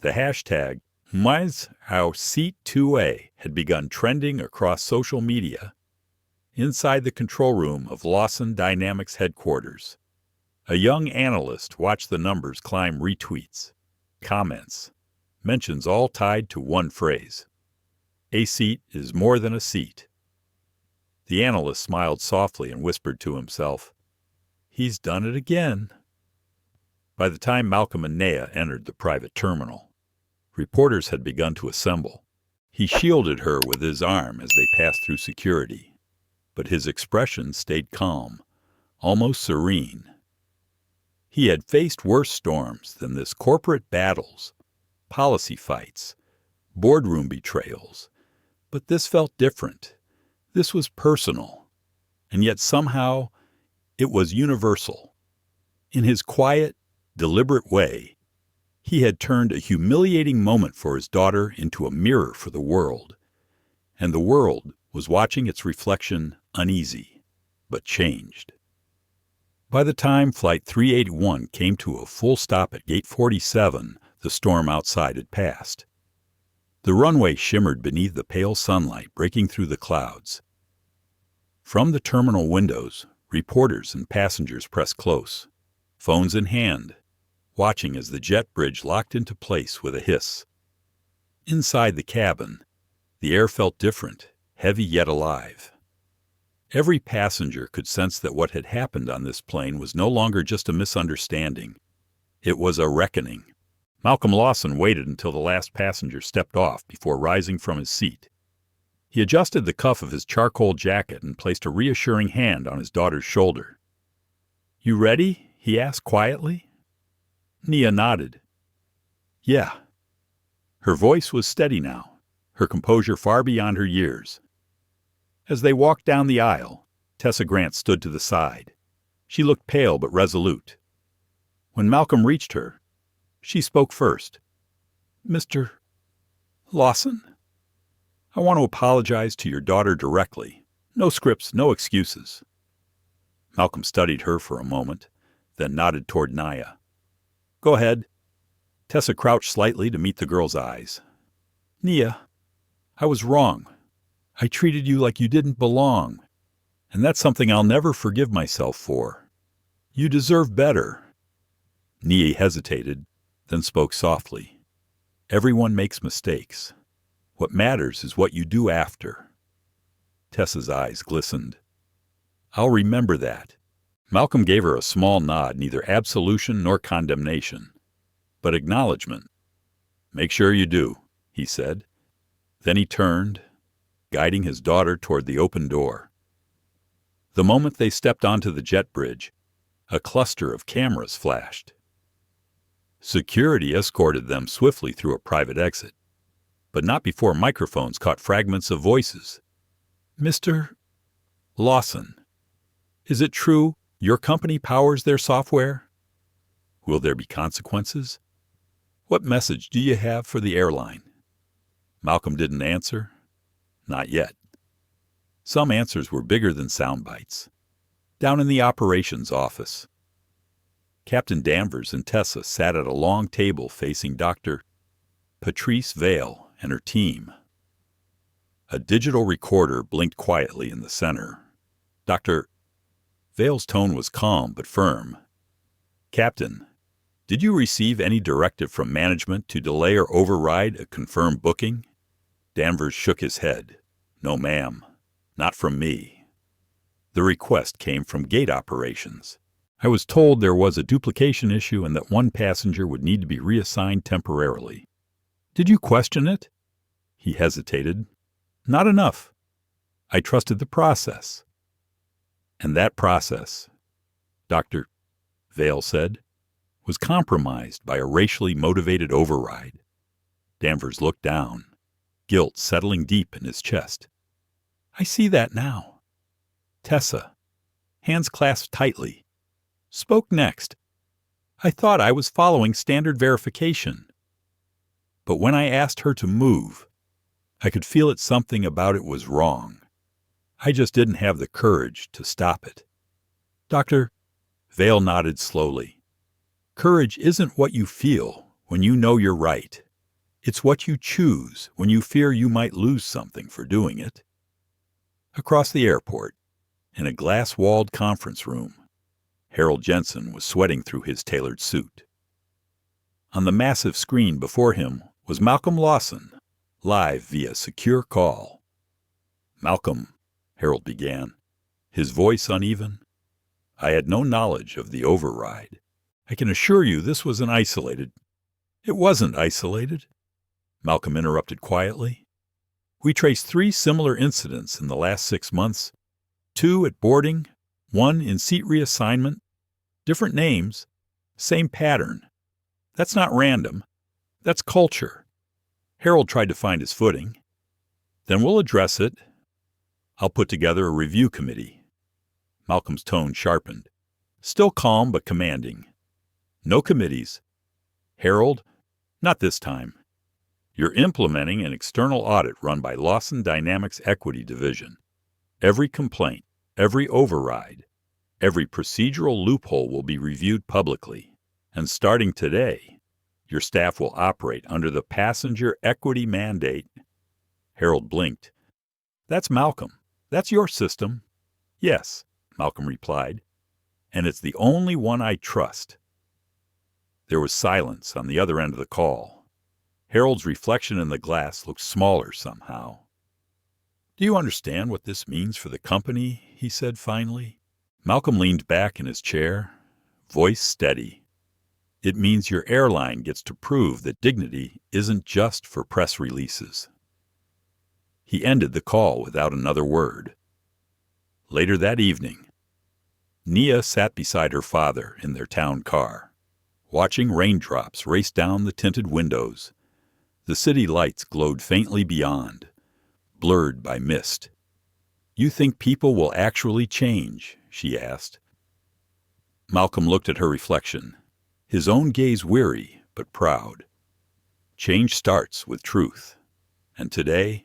the hashtag #MyHouseSeat2A had begun trending across social media. Inside the control room of Lawson Dynamics headquarters, a young analyst watched the numbers climb retweets, comments, mentions all tied to one phrase: "A seat is more than a seat." The analyst smiled softly and whispered to himself, "He's done it again." By the time Malcolm and Nia entered the private terminal, reporters had begun to assemble. He shielded her with his arm as they passed through security, but his expression stayed calm, almost serene. He had faced worse storms than this: corporate battles, policy fights, boardroom betrayals. But this felt different. This was personal. And yet somehow it was universal. In his quiet, deliberate way, he had turned a humiliating moment for his daughter into a mirror for the world. And the world was watching its reflection, uneasy, but changed. By the time Flight 381 came to a full stop at Gate 47, the storm outside had passed. The runway shimmered beneath the pale sunlight breaking through the clouds. From the terminal windows, reporters and passengers pressed close, phones in hand, watching as the jet bridge locked into place with a hiss. Inside the cabin, the air felt different, heavy yet alive. Every passenger could sense that what had happened on this plane was no longer just a misunderstanding. It was a reckoning. Malcolm Lawson waited until the last passenger stepped off before rising from his seat. He adjusted the cuff of his charcoal jacket and placed a reassuring hand on his daughter's shoulder. "You ready?" he asked quietly. Nia nodded. "Yeah." Her voice was steady now, her composure far beyond her years. As they walked down the aisle, Tessa Grant stood to the side. She looked pale but resolute. When Malcolm reached her, she spoke first. "Mr. Lawson, I want to apologize to your daughter directly. No scripts, no excuses." Malcolm studied her for a moment, then nodded toward Nia. "Go ahead." Tessa crouched slightly to meet the girl's eyes. "Nia, I was wrong. I treated you like you didn't belong, and that's something I'll never forgive myself for. You deserve better." Nia hesitated, then spoke softly. "Everyone makes mistakes. What matters is what you do after." Tessa's eyes glistened. "I'll remember that." Malcolm gave her a small nod, neither absolution nor condemnation, but acknowledgement. "Make sure you do," he said. Then he turned, guiding his daughter toward the open door. The moment they stepped onto the jet bridge, a cluster of cameras flashed. Security escorted them swiftly through a private exit, but not before microphones caught fragments of voices. "Mr. Lawson, is it true your company powers their software? Will there be consequences? What message do you have for the airline?" Malcolm didn't answer. Not yet. Some answers were bigger than sound bites. Down in the operations office, Captain Danvers and Tessa sat at a long table facing Dr. Patrice Vale and her team. A digital recorder blinked quietly in the center. Dr. Vale's tone was calm but firm. "Captain, did you receive any directive from management to delay or override a confirmed booking?" Danvers shook his head. "No, ma'am. Not from me. The request came from gate operations. I was told there was a duplication issue and that one passenger would need to be reassigned temporarily." "Did you question it?" He hesitated. "Not enough. I trusted the process." "And that process," Dr. Vale said, "was compromised by a racially motivated override." Danvers looked down, guilt settling deep in his chest. "I see that now." Tessa, hands clasped tightly, spoke next. "I thought I was following standard verification. But when I asked her to move, I could feel that something about it was wrong. I just didn't have the courage to stop it." Dr. Vale nodded slowly. "Courage isn't what you feel when you know you're right. It's what you choose when you fear you might lose something for doing it." Across the airport, in a glass-walled conference room, Harold Jensen was sweating through his tailored suit. On the massive screen before him was Malcolm Lawson, live via secure call. "Malcolm," Harold began, his voice uneven, "I had no knowledge of the override. I can assure you this was an isolated—" "It wasn't isolated," Malcolm interrupted quietly. "We traced 3 similar incidents in the last 6 months, 2 at boarding, 1 in seat reassignment, different names, Same pattern. That's not random. That's culture. Harold tried to find his footing. Then we'll address it. I'll put together a review committee. Malcolm's tone sharpened. Still calm but commanding. No committees. Harold, not this time. You're implementing an external audit run by Lawson Dynamics Equity Division. Every complaint, every override, every procedural loophole will be reviewed publicly. And starting today, your staff will operate under the passenger equity mandate. Harold blinked. That's Malcolm. That's your system. Yes, Malcolm replied. And it's the only one I trust. There was silence on the other end of the call. Harold's reflection in the glass looked smaller somehow. Do you understand what this means for the company? He said finally. Malcolm leaned back in his chair, voice steady. It means your airline gets to prove that dignity isn't just for press releases. He ended the call without another word. Later that evening, Nia sat beside her father in their town car, watching raindrops race down the tinted windows. The city lights glowed faintly beyond, blurred by mist. You think people will actually change? She asked. Malcolm looked at her reflection, his own gaze weary but proud. Change starts with truth, and today,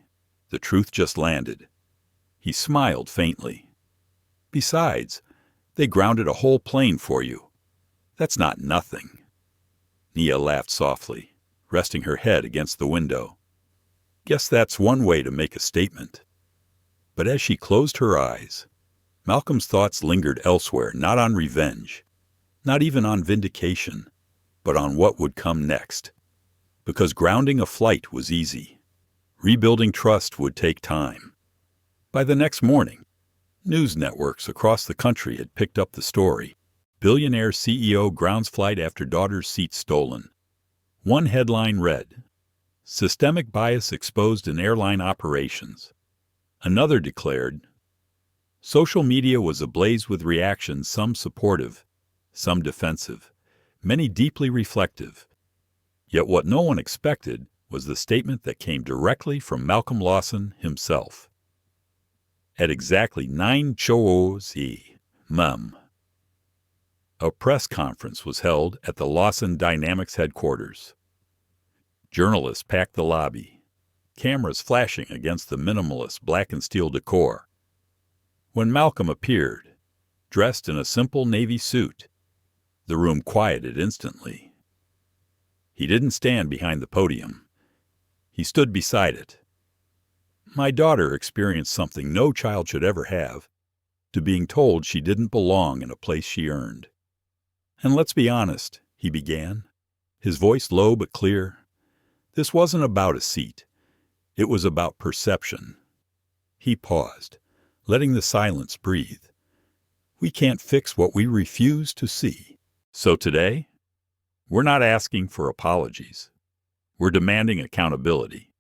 the truth just landed. He smiled faintly. Besides, they grounded a whole plane for you. That's not nothing. Nia laughed softly, resting her head against the window. Guess that's one way to make a statement. But as she closed her eyes, Malcolm's thoughts lingered elsewhere, not on revenge, not even on vindication, but on what would come next. Because grounding a flight was easy. Rebuilding trust would take time. By the next morning, news networks across the country had picked up the story. Billionaire CEO grounds flight after daughter's seat stolen. One headline read, Systemic bias exposed in airline operations. Another declared, Social media was ablaze with reactions, some supportive, some defensive, many deeply reflective. Yet what no one expected was the statement that came directly from Malcolm Lawson himself. At exactly 9:00 m. A press conference was held at the Lawson Dynamics headquarters. Journalists packed the lobby, cameras flashing against the minimalist black and steel decor. When Malcolm appeared, dressed in a simple navy suit, the room quieted instantly. He didn't stand behind the podium. He stood beside it. My daughter experienced something no child should ever have, to being told she didn't belong in a place she earned. And let's be honest, he began, his voice low but clear. This wasn't about a seat. It was about perception. He paused, letting the silence breathe. We can't fix what we refuse to see. So today, we're not asking for apologies. We're demanding accountability.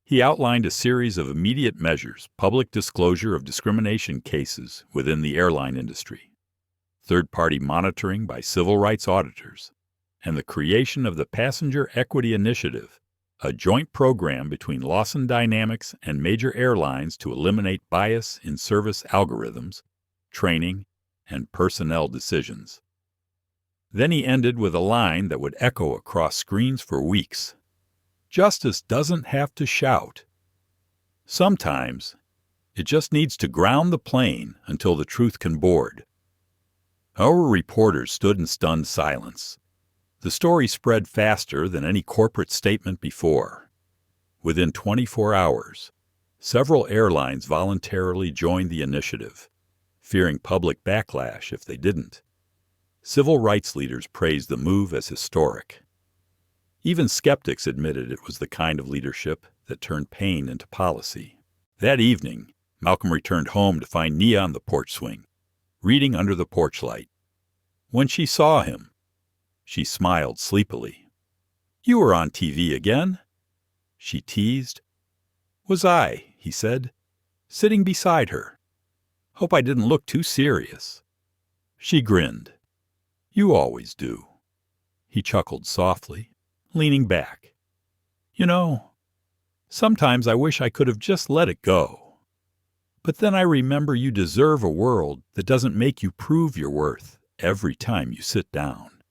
He outlined a series of immediate measures: public disclosure of discrimination cases within the airline industry, third-party monitoring by civil rights auditors, and the creation of the Passenger Equity Initiative, a joint program between Lawson Dynamics and major airlines to eliminate bias in service algorithms, training, and personnel decisions. Then he ended with a line that would echo across screens for weeks. Justice doesn't have to shout. Sometimes, it just needs to ground the plane until the truth can board. Our reporters stood in stunned silence. The story spread faster than any corporate statement before. Within 24 hours, several airlines voluntarily joined the initiative, fearing public backlash if they didn't. Civil rights leaders praised the move as historic. Even skeptics admitted it was the kind of leadership that turned pain into policy. That evening, Malcolm returned home to find Nia on the porch swing, reading under the porch light. When she saw him, she smiled sleepily. You were on TV again? She teased. Was I, he said, sitting beside her. Hope I didn't look too serious. She grinned. You always do. He chuckled softly, leaning back. You know, sometimes I wish I could have just let it go. But then I remember you deserve a world that doesn't make you prove your worth every time you sit down.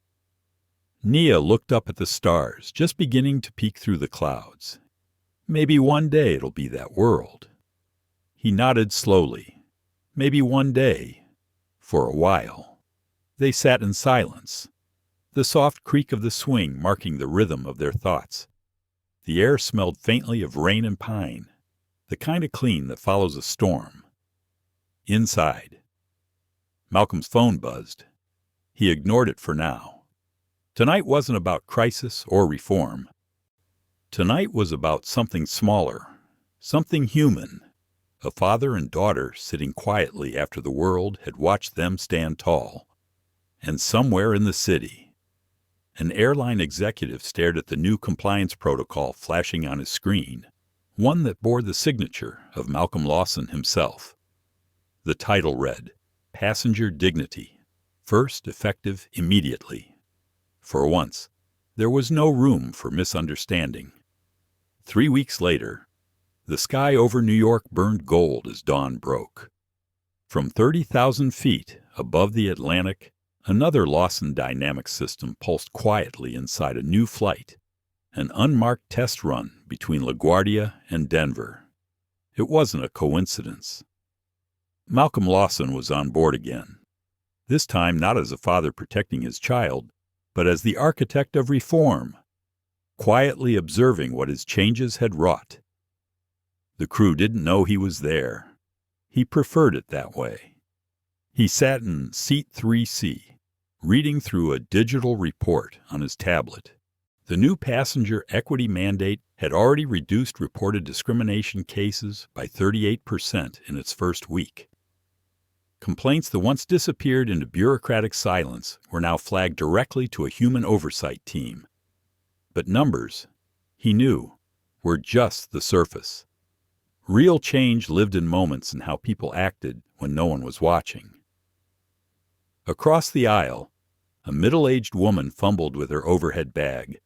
Nia looked up at the stars, just beginning to peek through the clouds. Maybe one day it'll be that world. He nodded slowly. Maybe one day. For a while. They sat in silence, the soft creak of the swing marking the rhythm of their thoughts. The air smelled faintly of rain and pine, the kind of clean that follows a storm. Inside, Malcolm's phone buzzed. He ignored it for now. Tonight wasn't about crisis or reform. Tonight was about something smaller, something human. A father and daughter sitting quietly after the world had watched them stand tall. And somewhere in the city, an airline executive stared at the new compliance protocol flashing on his screen, one that bore the signature of Malcolm Lawson himself. The title read, Passenger Dignity, first effective immediately. For once, there was no room for misunderstanding. 3 weeks later, the sky over New York burned gold as dawn broke. From 30,000 feet above the Atlantic, another Lawson dynamic system pulsed quietly inside a new flight, an unmarked test run between LaGuardia and Denver. It wasn't a coincidence. Malcolm Lawson was on board again, this time not as a father protecting his child, but as the architect of reform, quietly observing what his changes had wrought. The crew didn't know he was there. He preferred it that way. He sat in seat 3C, reading through a digital report on his tablet. The new passenger equity mandate had already reduced reported discrimination cases by 38% in its first week. Complaints that once disappeared into bureaucratic silence were now flagged directly to a human oversight team. But numbers, he knew, were just the surface. Real change lived in moments in how people acted when no one was watching. Across the aisle, a middle-aged woman fumbled with her overhead bag.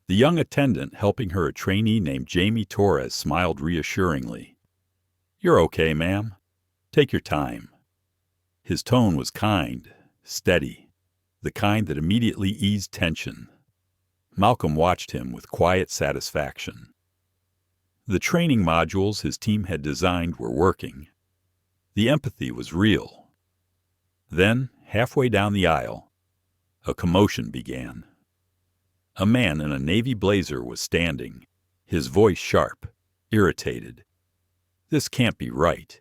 The young attendant helping her, a trainee named Jamie Torres, smiled reassuringly. "You're okay, ma'am. Take your time." His tone was kind, steady, the kind that immediately eased tension. Malcolm watched him with quiet satisfaction. The training modules his team had designed were working. The empathy was real. Then, halfway down the aisle, a commotion began. A man in a navy blazer was standing, his voice sharp, irritated. "This can't be right.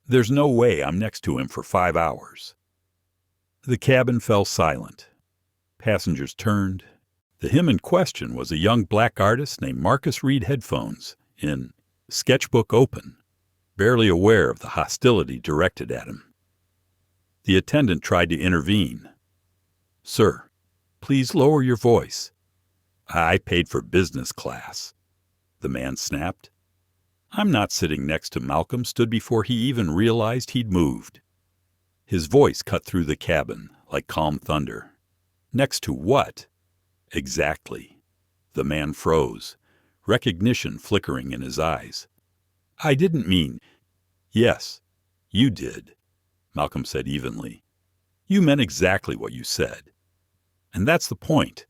There's no way I'm next to him for 5 hours." The cabin fell silent. Passengers turned. The him in question was a young black artist named Marcus Reed Headphones in Sketchbook Open, barely aware of the hostility directed at him. The attendant tried to intervene. "Sir, please lower your voice. I paid for business class," the man snapped. "I'm not sitting next to Malcolm," stood before he even realized he'd moved. His voice cut through the cabin like calm thunder. "Next to what?" "Exactly." The man froze, recognition flickering in his eyes. "I didn't mean—" "Yes, you did," Malcolm said evenly. "You meant exactly what you said. And that's the point,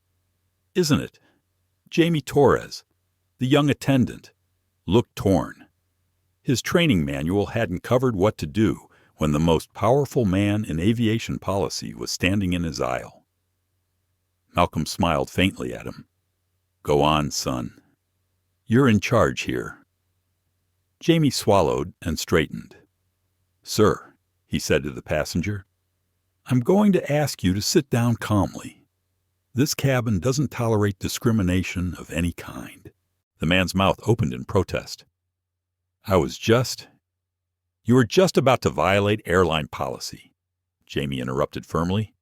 isn't it?" Jamie Torres, the young attendant, looked torn. His training manual hadn't covered what to do when the most powerful man in aviation policy was standing in his aisle. Malcolm smiled faintly at him. "Go on, son. You're in charge here." Jamie swallowed and straightened. "Sir," he said to the passenger, "I'm going to ask you to sit down calmly. This cabin doesn't tolerate discrimination of any kind." The man's mouth opened in protest. "You were just about to violate airline policy," Jamie interrupted firmly.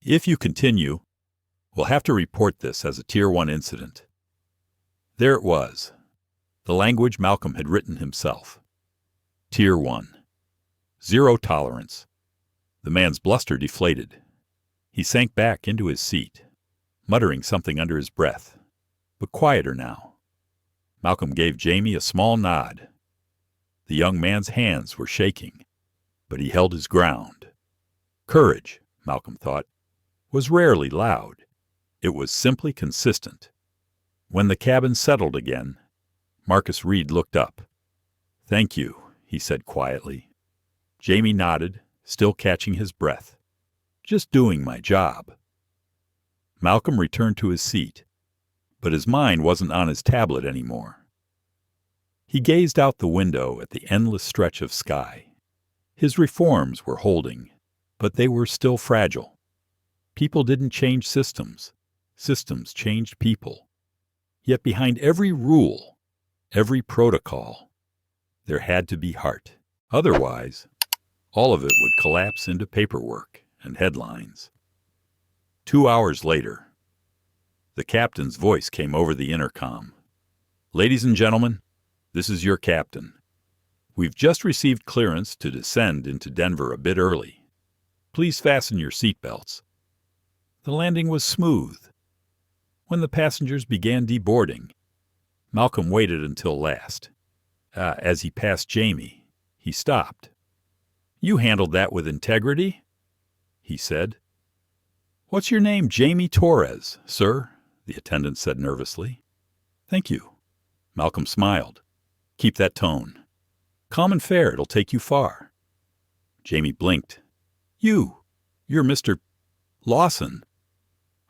"If you continue, we'll have to report this as a Tier 1 incident." There it was, the language Malcolm had written himself. Tier 1. Zero tolerance. The man's bluster deflated. He sank back into his seat, muttering something under his breath, but quieter now. Malcolm gave Jamie a small nod. The young man's hands were shaking, but he held his ground. Courage, Malcolm thought, was rarely loud. It was simply consistent. When the cabin settled again, Marcus Reed looked up. "Thank you," he said quietly. Jamie nodded, still catching his breath. "Just doing my job." Malcolm returned to his seat, but his mind wasn't on his tablet anymore. He gazed out the window at the endless stretch of sky. His reforms were holding, but they were still fragile. People didn't change systems. Systems changed people. Yet behind every rule, every protocol, there had to be heart. Otherwise, all of it would collapse into paperwork and headlines. 2 hours later, the captain's voice came over the intercom. "Ladies and gentlemen, this is your captain. We've just received clearance to descend into Denver a bit early. Please fasten your seatbelts." The landing was smooth. When the passengers began deboarding, Malcolm waited until last. As he passed Jamie, he stopped. "You handled that with integrity," he said. "What's your name?" "Jamie Torres, sir," the attendant said nervously. "Thank you." Malcolm smiled. "Keep that tone. Calm and fair, it'll take you far." Jamie blinked. You're Mr. Lawson,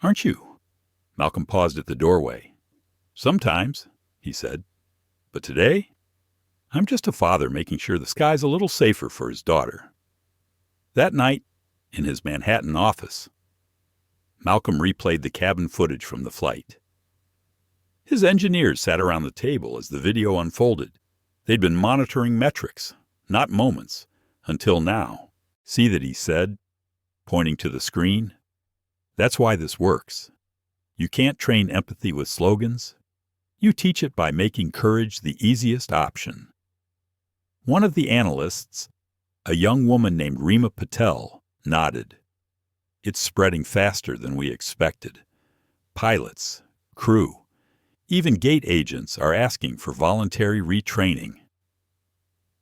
aren't you?" Malcolm paused at the doorway. "Sometimes," he said. "But today, I'm just a father making sure the sky's a little safer for his daughter." That night, in his Manhattan office, Malcolm replayed the cabin footage from the flight. His engineers sat around the table as the video unfolded. They'd been monitoring metrics, not moments, until now. "See that," he said, pointing to the screen. "That's why this works. You can't train empathy with slogans. You teach it by making courage the easiest option." One of the analysts, a young woman named Rima Patel, nodded. "It's spreading faster than we expected. Pilots, crew, even gate agents are asking for voluntary retraining."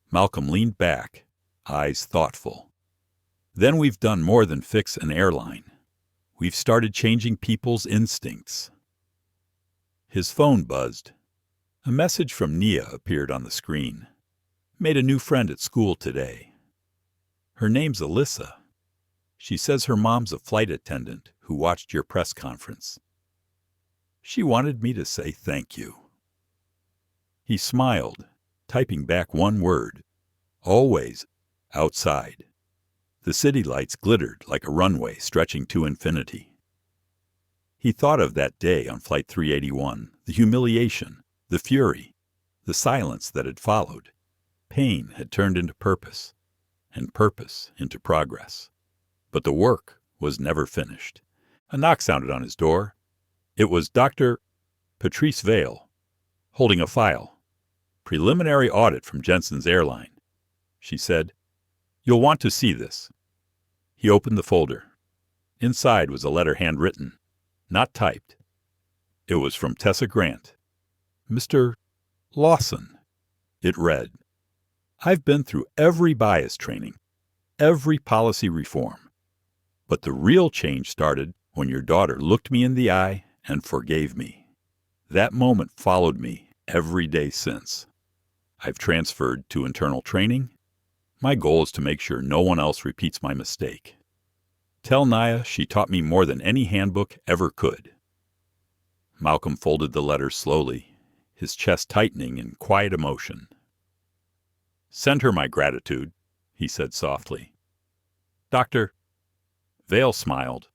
Malcolm leaned back, eyes thoughtful. "Then we've done more than fix an airline. We've started changing people's instincts." His phone buzzed. A message from Nia appeared on the screen. "Made a new friend at school today. Her name's Alyssa. She says her mom's a flight attendant who watched your press conference. She wanted me to say thank you." He smiled, typing back one word. "Always outside." The city lights glittered like a runway stretching to infinity. He thought of that day on Flight 381, the humiliation, the fury, the silence that had followed. Pain had turned into purpose, and purpose into progress. But the work was never finished. A knock sounded on his door. It was Dr. Patrice Vale, holding a file. "Preliminary audit from Jensen's airline," she said. "You'll want to see this." He opened the folder. Inside was a letter handwritten, not typed. It was from Tessa Grant. "Mr. Lawson," it read. "I've been through every bias training, every policy reform. But the real change started when your daughter looked me in the eye and forgave me. That moment followed me every day since. I've transferred to internal training. My goal is to make sure no one else repeats my mistake. Tell Nia she taught me more than any handbook ever could." Malcolm folded the letter slowly, his chest tightening in quiet emotion. "Send her my gratitude," he said softly. "Doctor," Vale smiled.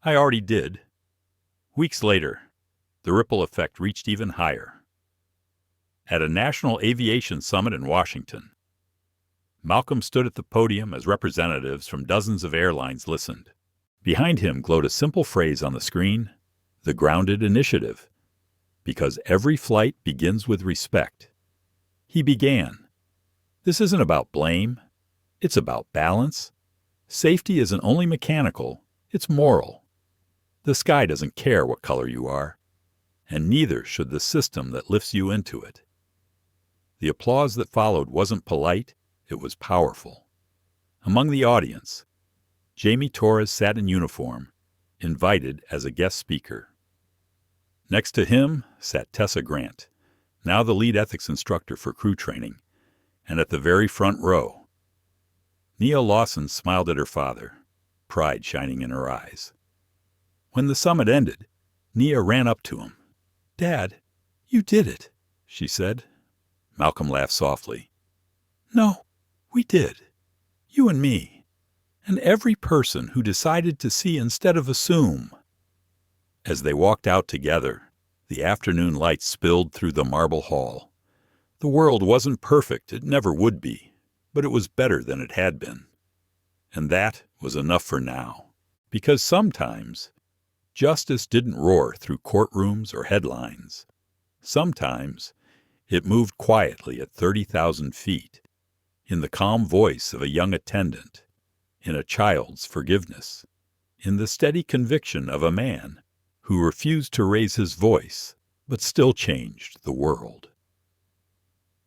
"I already did." Weeks later, the ripple effect reached even higher. At a national aviation summit in Washington, Malcolm stood at the podium as representatives from dozens of airlines listened. Behind him glowed a simple phrase on the screen, "The Grounded Initiative," because every flight begins with respect. He began. "This isn't about blame. It's about balance. Safety isn't only mechanical, It's moral. The sky doesn't care what color you are, and neither should the system that lifts you into it. The applause that followed wasn't polite, it was powerful. Among the audience, Jamie Torres sat in uniform, invited as a guest speaker. Next to him sat Tessa Grant, now the lead ethics instructor for crew training, and at the very front row, Nia Lawson smiled at her father, pride shining in her eyes. When the summit ended, Nia ran up to him. "Dad, you did it," she said. Malcolm laughed softly. "No, we did. You and me. And every person who decided to see instead of assume." As they walked out together, the afternoon light spilled through the marble hall. The world wasn't perfect, it never would be, but it was better than it had been. And that was enough for now, because sometimes justice didn't roar through courtrooms or headlines. Sometimes it moved quietly at 30,000 feet, in the calm voice of a young attendant, in a child's forgiveness, in the steady conviction of a man who refused to raise his voice, but still changed the world.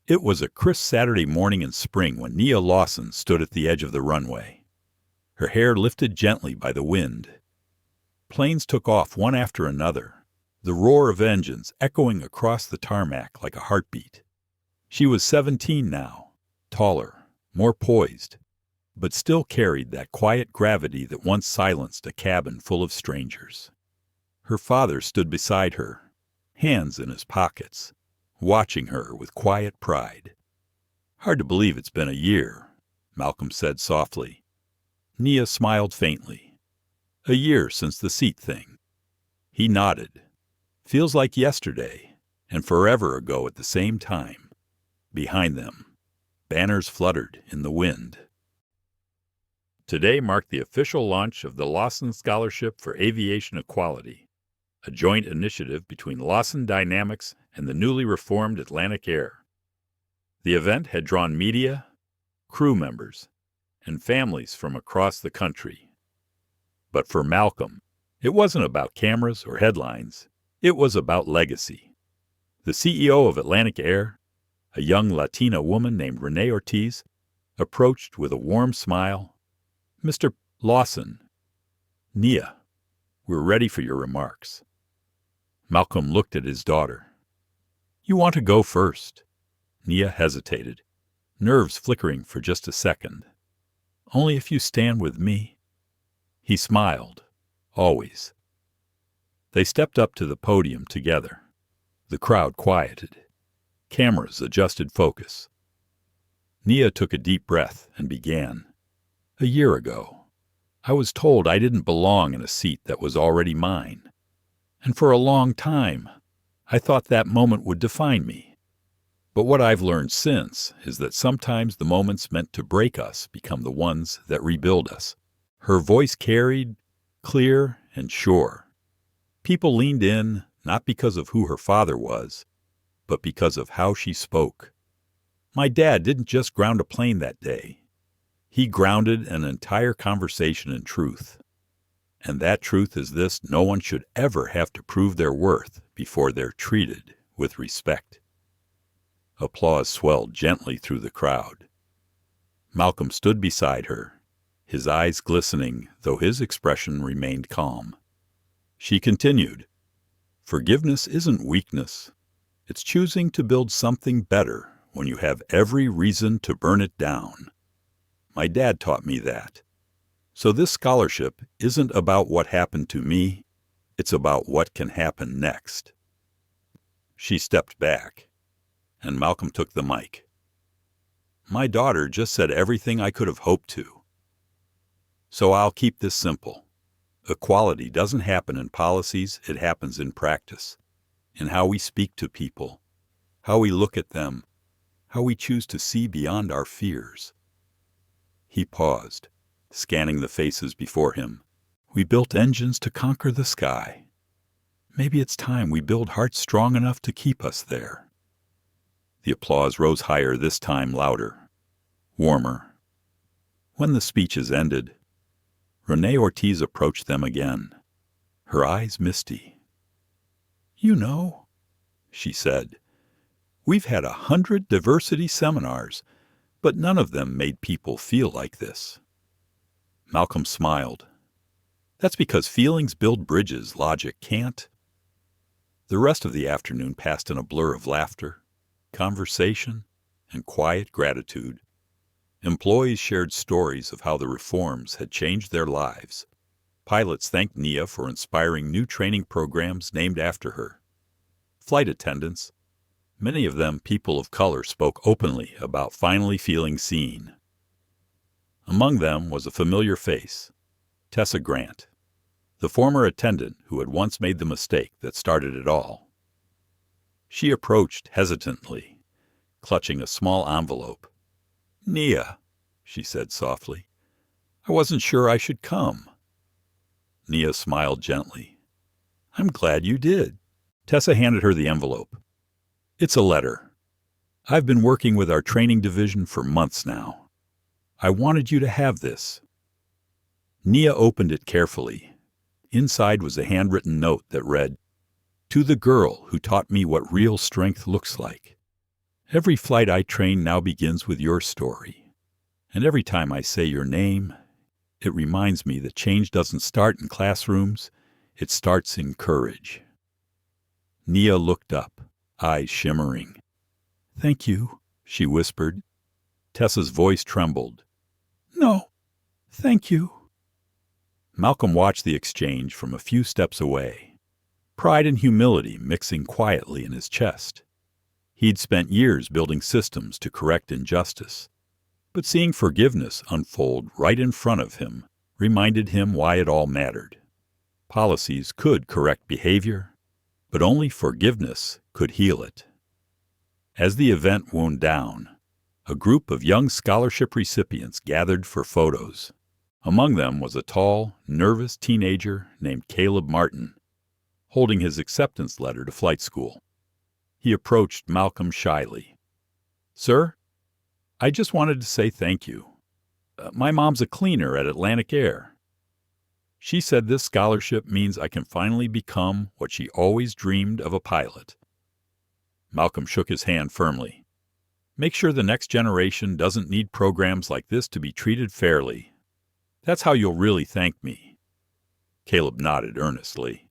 It was a crisp Saturday morning in spring when Nia Lawson stood at the edge of the runway. Her hair lifted gently by the wind. Planes took off one after another, the roar of engines echoing across the tarmac like a heartbeat. She was 17 now, taller, more poised, but still carried that quiet gravity that once silenced a cabin full of strangers. Her father stood beside her, hands in his pockets, watching her with quiet pride. "Hard to believe it's been a year," Malcolm said softly. Nia smiled faintly. "A year since the seat thing." He nodded. "Feels like yesterday, and forever ago at the same time." Behind them, banners fluttered in the wind. Today marked the official launch of the Lawson Scholarship for Aviation Equality, a joint initiative between Lawson Dynamics and the newly reformed Atlantic Air. The event had drawn media, crew members, and families from across the country. But for Malcolm, it wasn't about cameras or headlines. It was about legacy. The CEO of Atlantic Air, a young Latina woman named Renee Ortiz, approached with a warm smile. "Mr. Lawson, Nia, we're ready for your remarks." Malcolm looked at his daughter. "You want to go first?" Nia hesitated, nerves flickering for just a second. "Only if you stand with me." He smiled. Always. They stepped up to the podium together. The crowd quieted. Cameras adjusted focus. Nia took a deep breath and began. "A year ago, I was told I didn't belong in a seat that was already mine. And for a long time, I thought that moment would define me. But what I've learned since is that sometimes the moments meant to break us become the ones that rebuild us." Her voice carried, clear and sure. People leaned in, not because of who her father was, but because of how she spoke. "My dad didn't just ground a plane that day. He grounded an entire conversation in truth. And that truth is this: no one should ever have to prove their worth before they're treated with respect." Applause swelled gently through the crowd. Malcolm stood beside her, his eyes glistening, though his expression remained calm. She continued, "Forgiveness isn't weakness. It's choosing to build something better when you have every reason to burn it down. My dad taught me that. So this scholarship isn't about what happened to me. It's about what can happen next." She stepped back, and Malcolm took the mic. "My daughter just said everything I could have hoped to. So I'll keep this simple. Equality doesn't happen in policies, it happens in practice, in how we speak to people, how we look at them, how we choose to see beyond our fears." He paused, scanning the faces before him. "We built engines to conquer the sky. Maybe it's time we build hearts strong enough to keep us there." The applause rose higher, this time louder, warmer. When the speeches ended, Renee Ortiz approached them again, her eyes misty. "You know," she said, "we've had 100 diversity seminars, but none of them made people feel like this." Malcolm smiled. "That's because feelings build bridges logic can't." The rest of the afternoon passed in a blur of laughter, conversation, and quiet gratitude. Employees shared stories of how the reforms had changed their lives. Pilots thanked Nia for inspiring new training programs named after her. Flight attendants, many of them people of color, spoke openly about finally feeling seen. Among them was a familiar face, Tessa Grant, the former attendant who had once made the mistake that started it all. She approached hesitantly, clutching a small envelope. "Nia," she said softly, "I wasn't sure I should come." Nia smiled gently. "I'm glad you did." Tessa handed her the envelope. "It's a letter. I've been working with our training division for months now. I wanted you to have this." Nia opened it carefully. Inside was a handwritten note that read, "To the girl who taught me what real strength looks like. Every flight I train now begins with your story. And every time I say your name, it reminds me that change doesn't start in classrooms, it starts in courage." Nia looked up, eyes shimmering. "Thank you," she whispered. Tessa's voice trembled. "No, thank you." Malcolm watched the exchange from a few steps away, pride and humility mixing quietly in his chest. He'd spent years building systems to correct injustice, but seeing forgiveness unfold right in front of him reminded him why it all mattered. Policies could correct behavior, but only forgiveness could heal it. As the event wound down, a group of young scholarship recipients gathered for photos. Among them was a tall, nervous teenager named Caleb Martin, holding his acceptance letter to flight school. He approached Malcolm shyly. "Sir, I just wanted to say thank you. My mom's a cleaner at Atlantic Air. She said this scholarship means I can finally become what she always dreamed of, a pilot." Malcolm shook his hand firmly. "Make sure the next generation doesn't need programs like this to be treated fairly. That's how you'll really thank me." Caleb nodded earnestly,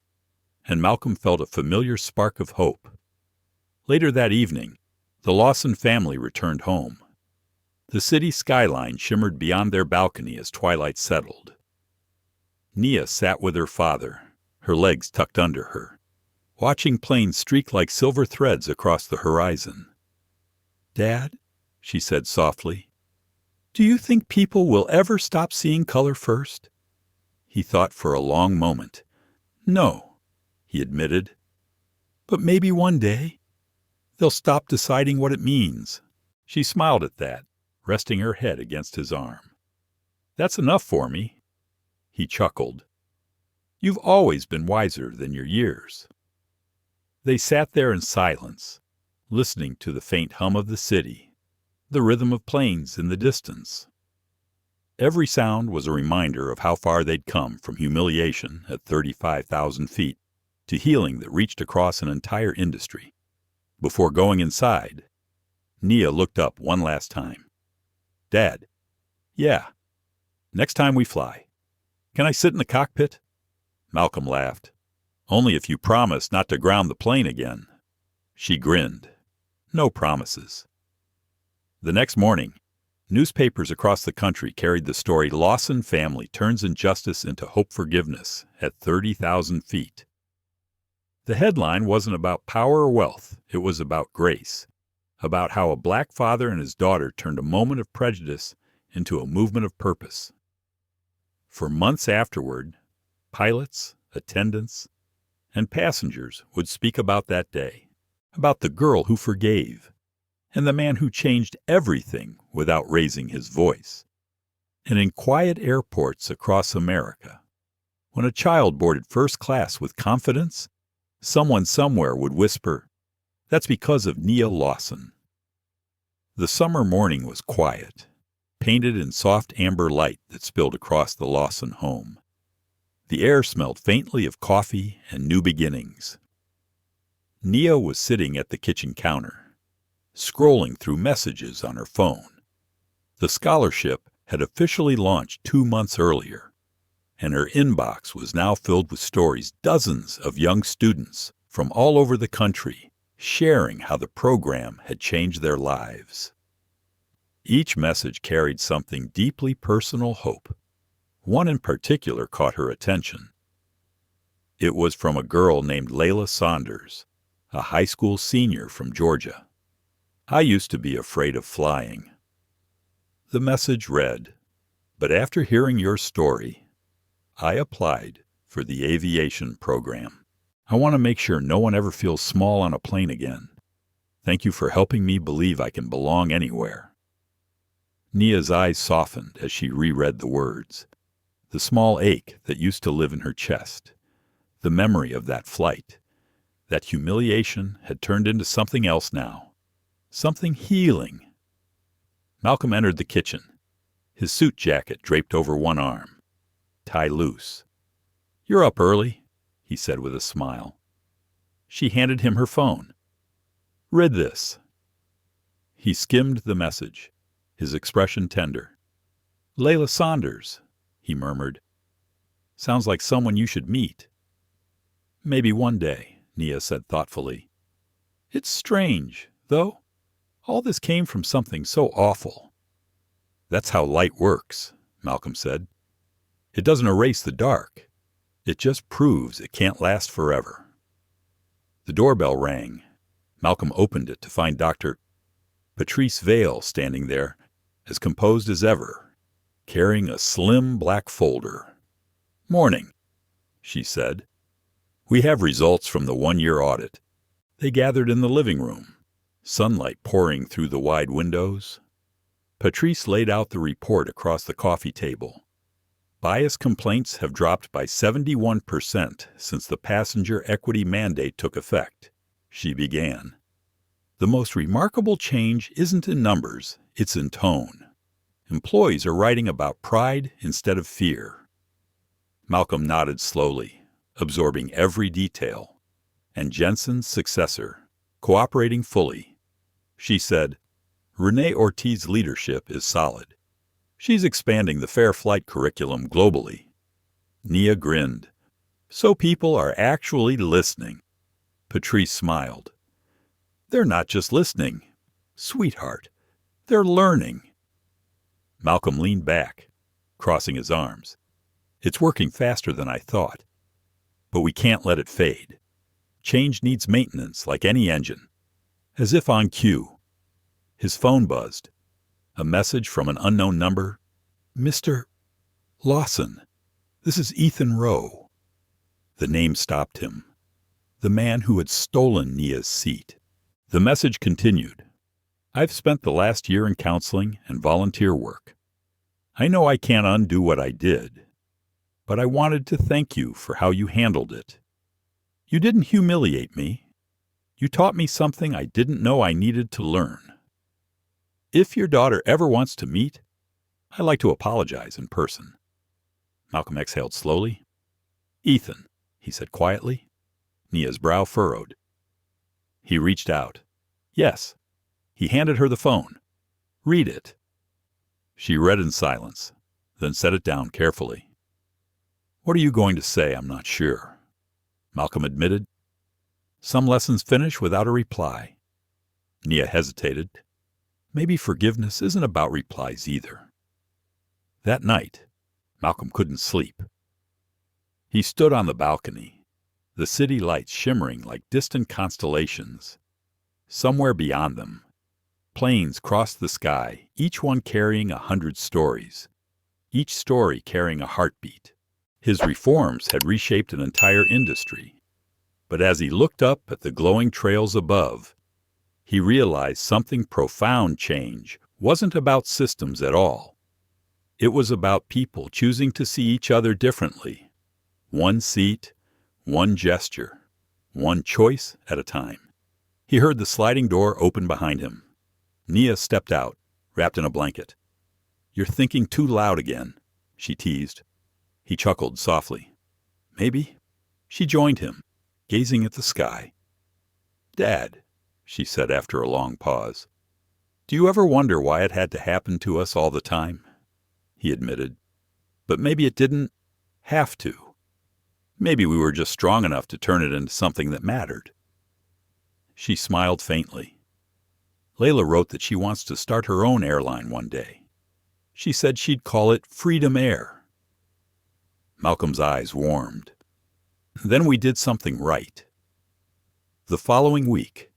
and Malcolm felt a familiar spark of hope. Later that evening, the Lawson family returned home. The city skyline shimmered beyond their balcony as twilight settled. Nia sat with her father, her legs tucked under her, watching planes streak like silver threads across the horizon. "Dad," she said softly, "do you think people will ever stop seeing color first?" He thought for a long moment. "No," he admitted. "But maybe one day they'll stop deciding what it means." She smiled at that, resting her head against his arm. "That's enough for me." He chuckled. "You've always been wiser than your years." They sat there in silence, listening to the faint hum of the city, the rhythm of planes in the distance. Every sound was a reminder of how far they'd come from humiliation at 35,000 feet to healing that reached across an entire industry. Before going inside, Nia looked up one last time. "Dad." "Yeah. Next time we fly. Can I sit in the cockpit?" Malcolm laughed. "Only if you promise not to ground the plane again." She grinned. "No promises." The next morning, newspapers across the country carried the story, "Lawson Family Turns Injustice into Hope Forgiveness at 30,000 Feet." The headline wasn't about power or wealth, it was about grace, about how a black father and his daughter turned a moment of prejudice into a movement of purpose. For months afterward, pilots, attendants, and passengers would speak about that day, about the girl who forgave, and the man who changed everything without raising his voice. And in quiet airports across America, when a child boarded first class with confidence, someone somewhere would whisper, "That's because of Nia Lawson." The summer morning was quiet. painted in soft amber light that spilled across the Lawson home. The air smelled faintly of coffee and new beginnings. Nia was sitting at the kitchen counter, scrolling through messages on her phone. The scholarship had officially launched 2 months earlier, and her inbox was now filled with stories, dozens of young students from all over the country sharing how the program had changed their lives. Each message carried something deeply personal hope. One in particular caught her attention. It was from a girl named Layla Saunders, a high school senior from Georgia. "I used to be afraid of flying." The message read, "But after hearing your story, I applied for the aviation program. I want to make sure no one ever feels small on a plane again. Thank you for helping me believe I can belong anywhere." Nia's eyes softened as she reread the words. The small ache that used to live in her chest, the memory of that flight, that humiliation had turned into something else now, something healing. Malcolm entered the kitchen, his suit jacket draped over one arm, tie loose. "You're up early," he said with a smile. She handed him her phone. "Read this." He skimmed the message, his expression tender. "Layla Saunders," he murmured. "Sounds like someone you should meet." "Maybe one day," Nia said thoughtfully. "It's strange, though. All this came from something so awful." "That's how light works," Malcolm said. "It doesn't erase the dark. It just proves it can't last forever." The doorbell rang. Malcolm opened it to find Dr. Patrice Vale standing there, as composed as ever, carrying a slim black folder. "Morning," she said. "We have results from the one-year audit." They gathered in the living room, sunlight pouring through the wide windows. Patrice laid out the report across the coffee table. "Bias complaints have dropped by 71% since the passenger equity mandate took effect," she began. "The most remarkable change isn't in numbers, it's in tone. Employees are writing about pride instead of fear." Malcolm nodded slowly, absorbing every detail, and Jensen's successor, cooperating fully. She said, "Renee Ortiz's leadership is solid. She's expanding the fair flight curriculum globally." Nia grinned. "So people are actually listening." Patrice smiled. "They're not just listening, sweetheart. They're learning." Malcolm leaned back, crossing his arms. "It's working faster than I thought. But we can't let it fade. Change needs maintenance like any engine." As if on cue, his phone buzzed. A message from an unknown number. "Mr. Lawson, this is Ethan Rowe." The name stopped him. The man who had stolen Nia's seat. The message continued. "I've spent the last year in counseling and volunteer work. I know I can't undo what I did, but I wanted to thank you for how you handled it. You didn't humiliate me. You taught me something I didn't know I needed to learn. If your daughter ever wants to meet, I'd like to apologize in person." Malcolm exhaled slowly. "Ethan," he said quietly. Nia's brow furrowed. He reached out. "Yes." He handed her the phone. "Read it." She read in silence, then set it down carefully. "What are you going to say? I'm not sure," Malcolm admitted. "Some lessons finish without a reply." Nia hesitated. Maybe forgiveness isn't about replies either. That night, Malcolm couldn't sleep. He stood on the balcony, the city lights shimmering like distant constellations. Somewhere beyond them, planes crossed the sky, each one carrying 100 stories, each story carrying a heartbeat. His reforms had reshaped an entire industry. But as he looked up at the glowing trails above, he realized something profound. Change wasn't about systems at all. It was about people choosing to see each other differently. One seat, one gesture, one choice at a time. He heard the sliding door open behind him. Nia stepped out, wrapped in a blanket. "You're thinking too loud again," she teased. He chuckled softly. "Maybe." She joined him, gazing at the sky. "Dad," she said after a long pause, "do you ever wonder why it had to happen to us all the time?" He admitted. "But maybe it didn't have to. Maybe we were just strong enough to turn it into something that mattered." She smiled faintly. Layla wrote that she wants to start her own airline one day. She said she'd call it Freedom Air. Malcolm's eyes warmed. Then we did something right. The following week,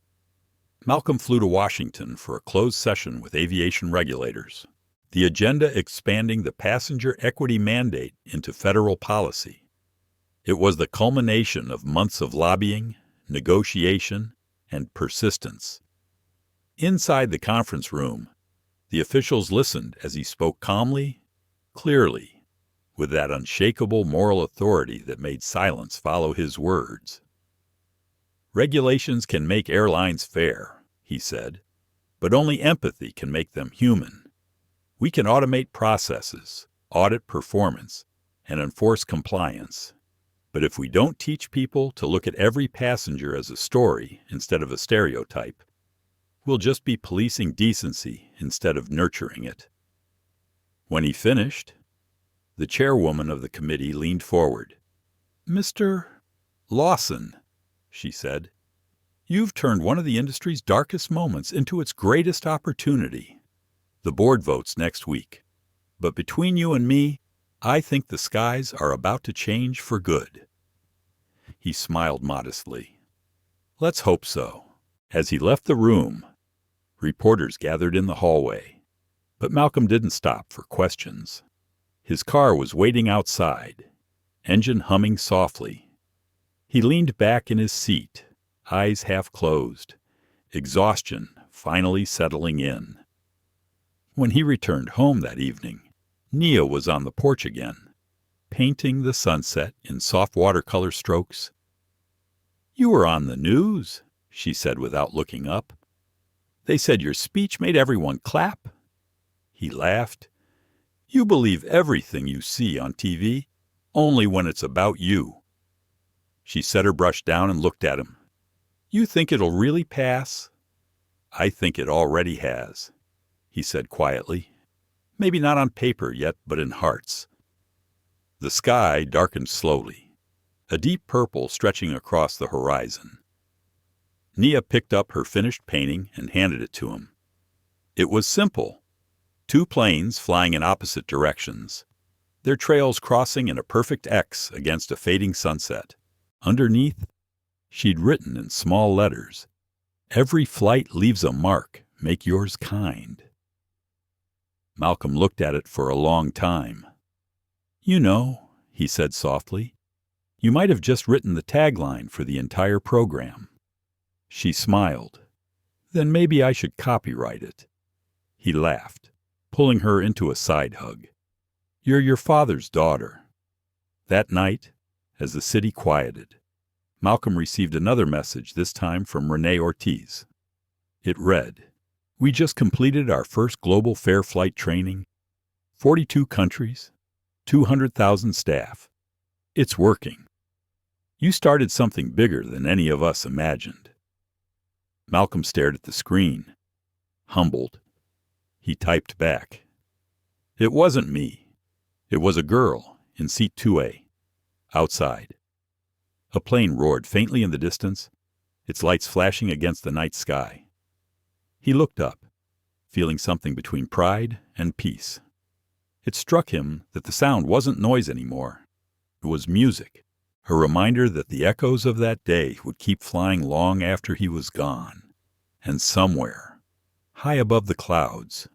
Malcolm flew to Washington for a closed session with aviation regulators, the agenda expanding the passenger equity mandate into federal policy. It was the culmination of months of lobbying, negotiation, and persistence. Inside the conference room, the officials listened as he spoke calmly, clearly, with that unshakable moral authority that made silence follow his words. "Regulations can make airlines fair," he said, "but only empathy can make them human. We can automate processes, audit performance, and enforce compliance. But if we don't teach people to look at every passenger as a story instead of a stereotype, we'll just be policing decency instead of nurturing it." When he finished, the chairwoman of the committee leaned forward. "Mr. Lawson," she said, "you've turned one of the industry's darkest moments into its greatest opportunity. The board votes next week. But between you and me, I think the skies are about to change for good." He smiled modestly. "Let's hope so." As he left the room, reporters gathered in the hallway, but Malcolm didn't stop for questions. His car was waiting outside, engine humming softly. He leaned back in his seat, eyes half closed, exhaustion finally settling in. When he returned home that evening, Nia was on the porch again, painting the sunset in soft watercolor strokes. "You were on the news," she said without looking up. "They said your speech made everyone clap." He laughed. "You believe everything you see on TV, only when it's about you." She set her brush down and looked at him. "You think it'll really pass?" "I think it already has," he said quietly. "Maybe not on paper yet, but in hearts." The sky darkened slowly, a deep purple stretching across the horizon. Nia picked up her finished painting and handed it to him. It was simple. 2 planes flying in opposite directions, their trails crossing in a perfect X against a fading sunset. Underneath, she'd written in small letters, "Every flight leaves a mark. Make yours kind." Malcolm looked at it for a long time. "You know," he said softly, "you might have just written the tagline for the entire program." She smiled. "Then maybe I should copyright it." He laughed, pulling her into a side hug. "You're your father's daughter." That night, as the city quieted, Malcolm received another message, this time from Renee Ortiz. It read, "We just completed our first global fair flight training. 42 countries, 200,000 staff. It's working. You started something bigger than any of us imagined." Malcolm stared at the screen, humbled. He typed back, "It wasn't me. It was a girl in seat 2A, outside." A plane roared faintly in the distance, its lights flashing against the night sky. He looked up, feeling something between pride and peace. It struck him that the sound wasn't noise anymore. It was music, a reminder that the echoes of that day would keep flying long after he was gone. And somewhere, high above the clouds,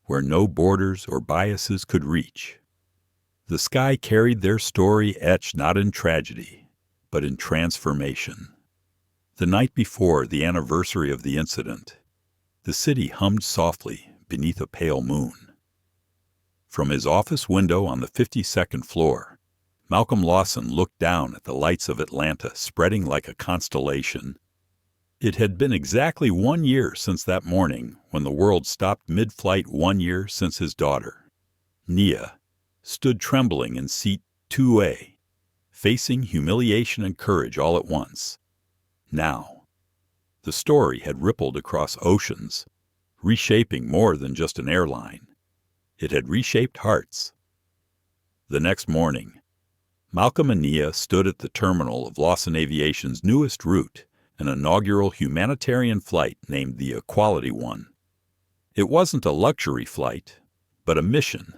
where no borders or biases could reach, the sky carried their story etched not in tragedy, but in transformation. The night before the anniversary of the incident, the city hummed softly beneath a pale moon. From his office window on the 52nd floor, Malcolm Lawson looked down at the lights of Atlanta spreading like a constellation. It had been exactly 1 year since that morning when the world stopped mid-flight, 1 year since his daughter. Nia stood trembling in seat 2A, facing humiliation and courage all at once. Now, the story had rippled across oceans, reshaping more than just an airline. It had reshaped hearts. The next morning, Malcolm and Nia stood at the terminal of Lawson Aviation's newest route, an inaugural humanitarian flight named the Equality One. It wasn't a luxury flight, but a mission.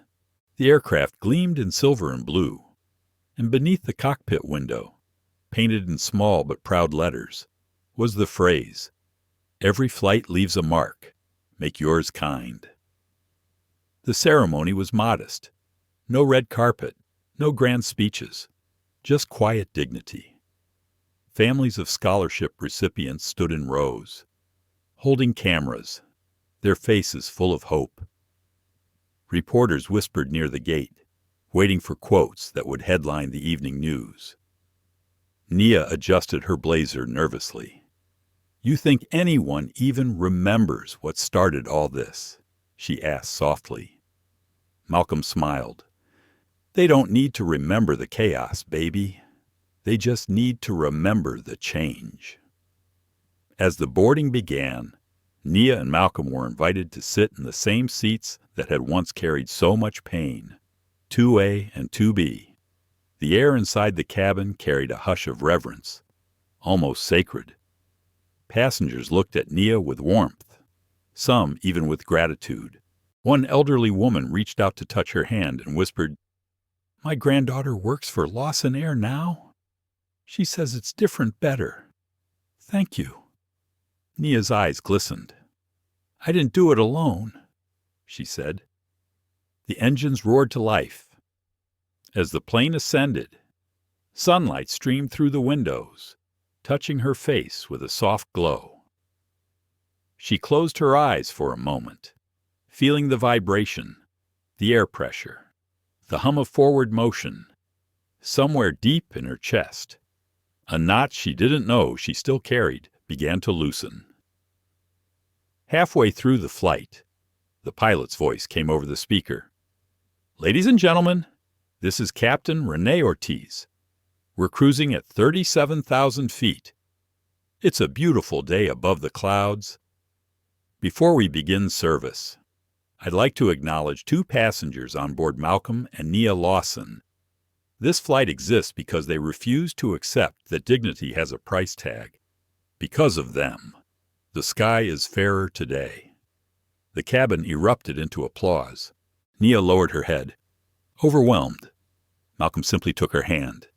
The aircraft gleamed in silver and blue, and beneath the cockpit window, painted in small but proud letters, was the phrase, "Every flight leaves a mark. Make yours kind." The ceremony was modest. No red carpet, no grand speeches, just quiet dignity. Families of scholarship recipients stood in rows, holding cameras, their faces full of hope. Reporters whispered near the gate, waiting for quotes that would headline the evening news. Nia adjusted her blazer nervously. "You think anyone even remembers what started all this?" she asked softly. Malcolm smiled. "They don't need to remember the chaos, baby. They just need to remember the change." As the boarding began, Nia and Malcolm were invited to sit in the same seats that had once carried so much pain, 2A and 2B. The air inside the cabin carried a hush of reverence, almost sacred. Passengers looked at Nia with warmth, some even with gratitude. One elderly woman reached out to touch her hand and whispered, "My granddaughter works for Lawson Air now. She says it's different better. Thank you." Nia's eyes glistened. "I didn't do it alone," she said. The engines roared to life. As the plane ascended, sunlight streamed through the windows, touching her face with a soft glow. She closed her eyes for a moment, feeling the vibration, the air pressure, the hum of forward motion, somewhere deep in her chest. A knot she didn't know she still carried began to loosen. Halfway through the flight, the pilot's voice came over the speaker. "Ladies and gentlemen, this is Captain Rene Ortiz. We're cruising at 37,000 feet. It's a beautiful day above the clouds. Before we begin service, I'd like to acknowledge 2 passengers on board Malcolm and Nia Lawson. This flight exists because they refuse to accept that dignity has a price tag. Because of them, the sky is fairer today." The cabin erupted into applause. Nia lowered her head, overwhelmed. Malcolm simply took her hand.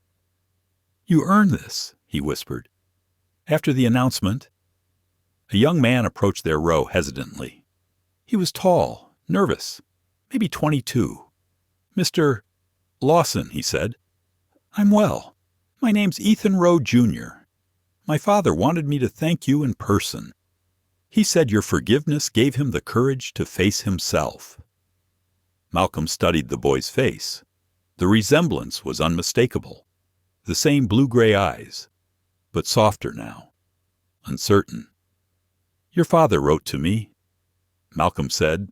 "You earned this," he whispered. After the announcement, a young man approached their row hesitantly. He was tall, nervous, maybe 22. "Mr. Lawson," he said. "I'm well. My name's Ethan Rowe, Jr. My father wanted me to thank you in person. He said your forgiveness gave him the courage to face himself." Malcolm studied the boy's face. The resemblance was unmistakable. The same blue-gray eyes, but softer now, uncertain. "Your father wrote to me," Malcolm said.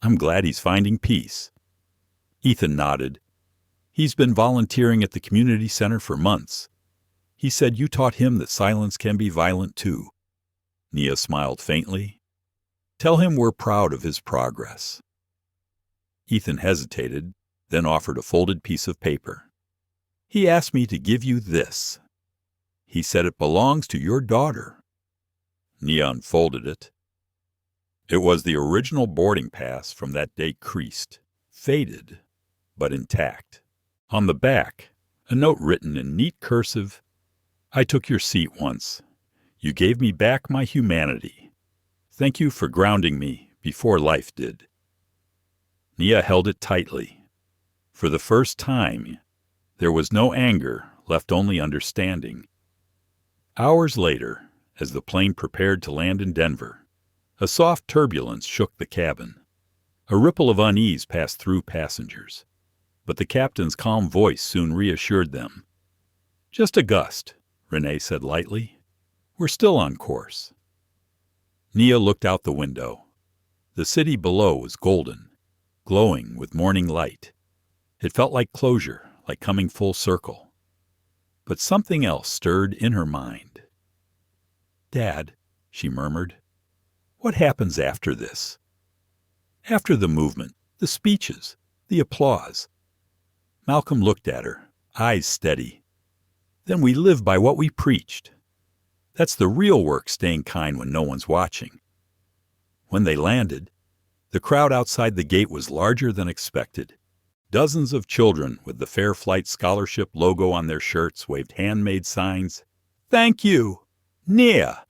"I'm glad he's finding peace." Ethan nodded. "He's been volunteering at the community center for months. He said you taught him that silence can be violent too." Nia smiled faintly. "Tell him we're proud of his progress." Ethan hesitated, then offered a folded piece of paper. "He asked me to give you this. He said it belongs to your daughter." Nia unfolded it. It was the original boarding pass from that day, creased, faded, but intact. On the back, a note written in neat cursive, "I took your seat once. You gave me back my humanity. Thank you for grounding me before life did." Nia held it tightly. For the first time, there was no anger, left only understanding. Hours later, as the plane prepared to land in Denver, a soft turbulence shook the cabin. A ripple of unease passed through passengers, but the captain's calm voice soon reassured them. "Just a gust," Rene said lightly. "We're still on course." Nia looked out the window. The city below was golden, glowing with morning light. It felt like closure, like coming full circle. But something else stirred in her mind. "Dad," she murmured, "what happens after this? After the movement, the speeches, the applause?" Malcolm looked at her, eyes steady. "Then we live by what we preached. That's the real work, staying kind when no one's watching." When they landed, the crowd outside the gate was larger than expected. Dozens of children with the Fair Flight Scholarship logo on their shirts waved handmade signs. "Thank you, Nia.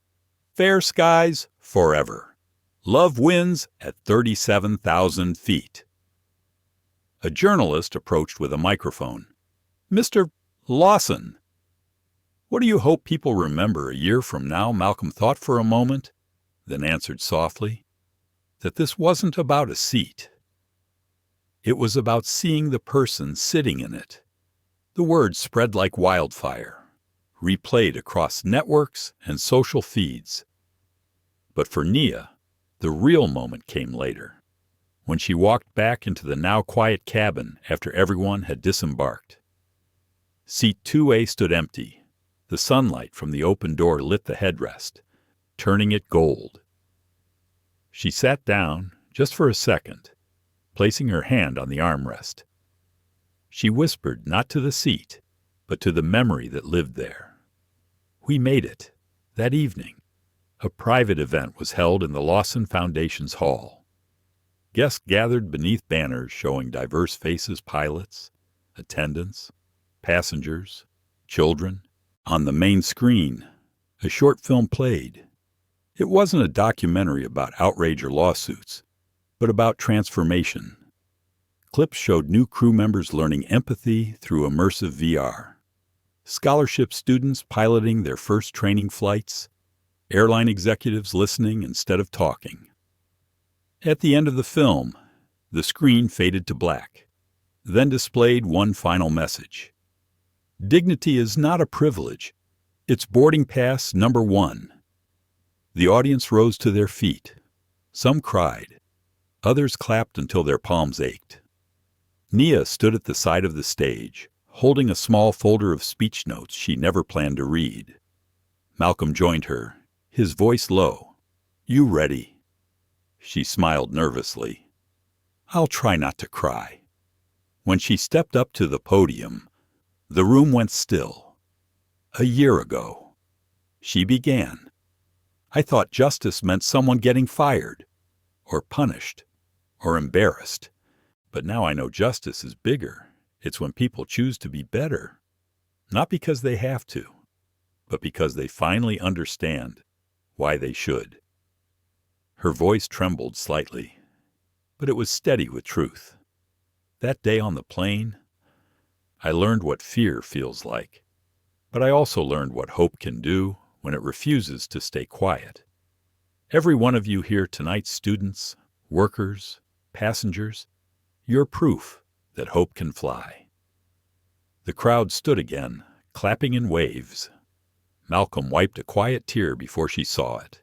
Fair skies forever. Love wins at 37,000 feet." A journalist approached with a microphone. "Mr. Lawson, what do you hope people remember a year from now?" Malcolm thought for a moment, then answered softly, "that this wasn't about a seat. It was about seeing the person sitting in it." The words spread like wildfire, replayed across networks and social feeds. But for Nia, the real moment came later, when she walked back into the now quiet cabin after everyone had disembarked. Seat 2A stood empty. The sunlight from the open door lit the headrest, turning it gold. She sat down, just for a second, placing her hand on the armrest. She whispered not to the seat, but to the memory that lived there. "We made it." That evening, a private event was held in the Lawson Foundation's hall. Guests gathered beneath banners showing diverse faces: pilots, attendants, passengers, children. On the main screen, a short film played. It wasn't a documentary about outrage or lawsuits, but about transformation. Clips showed new crew members learning empathy through immersive VR, scholarship students piloting their first training flights, airline executives listening instead of talking. At the end of the film, the screen faded to black, then displayed one final message. "Dignity is not a privilege. It's boarding pass number 1. The audience rose to their feet. Some cried. Others clapped until their palms ached. Nia stood at the side of the stage, holding a small folder of speech notes she never planned to read. Malcolm joined her, his voice low. "You ready?" She smiled nervously. "I'll try not to cry." When she stepped up to the podium, the room went still. "A year ago," she began, "I thought justice meant someone getting fired, or punished, or embarrassed. But now I know justice is bigger. It's when people choose to be better. Not because they have to, but because they finally understand why they should." Her voice trembled slightly, but it was steady with truth. "That day on the plane, I learned what fear feels like, but I also learned what hope can do when it refuses to stay quiet. Every one of you here tonight, students, workers, passengers, you're proof that hope can fly." The crowd stood again, clapping in waves. Malcolm wiped a quiet tear before she saw it.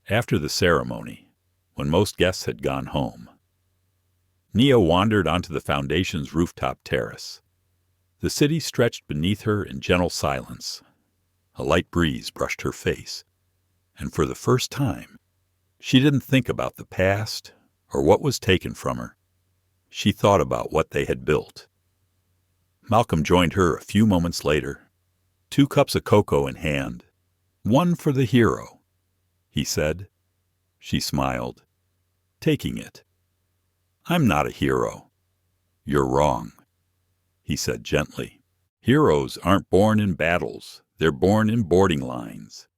After the ceremony, when most guests had gone home, Nia wandered onto the Foundation's rooftop terrace. The city stretched beneath her in gentle silence. A light breeze brushed her face, and for the first time, she didn't think about the past or what was taken from her. She thought about what they had built. Malcolm joined her a few moments later, 2 cups of cocoa in hand. "One for the hero," he said. She smiled, taking it. "I'm not a hero." "You're wrong," he said gently. "Heroes aren't born in battles. They're born in boarding lines."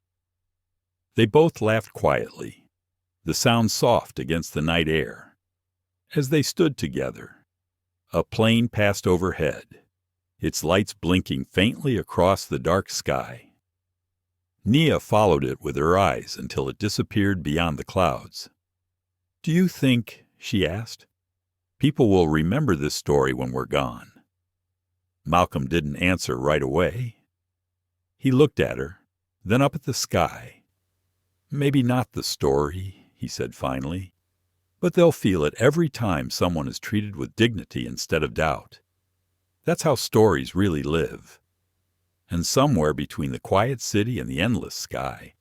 They both laughed quietly, the sound soft against the night air. As they stood together, a plane passed overhead, its lights blinking faintly across the dark sky. Nia followed it with her eyes until it disappeared beyond the clouds. "Do you think," she asked, "people will remember this story when we're gone?" Malcolm didn't answer right away. He looked at her, then up at the sky. "Maybe not the story," he said finally, but they'll feel it every time someone is treated with dignity instead of doubt. That's how stories really live. And somewhere between the quiet city and the endless sky,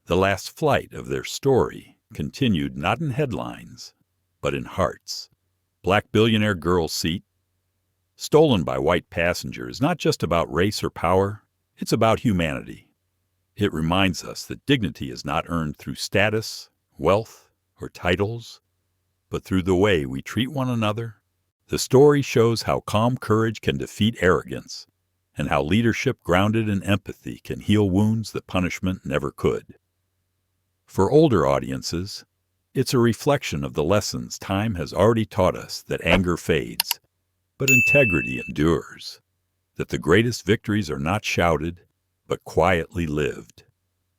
the last flight of their story continued not in headlines, but in hearts. Black billionaire girl seat, stolen by white passenger, is not just about race or power, it's about humanity. It reminds us that dignity is not earned through status, wealth, or titles, but through the way we treat one another. The story shows how calm courage can defeat arrogance, and how leadership grounded in empathy can heal wounds that punishment never could. For older audiences, it's a reflection of the lessons time has already taught us, that anger fades, but integrity endures, that the greatest victories are not shouted, but quietly lived.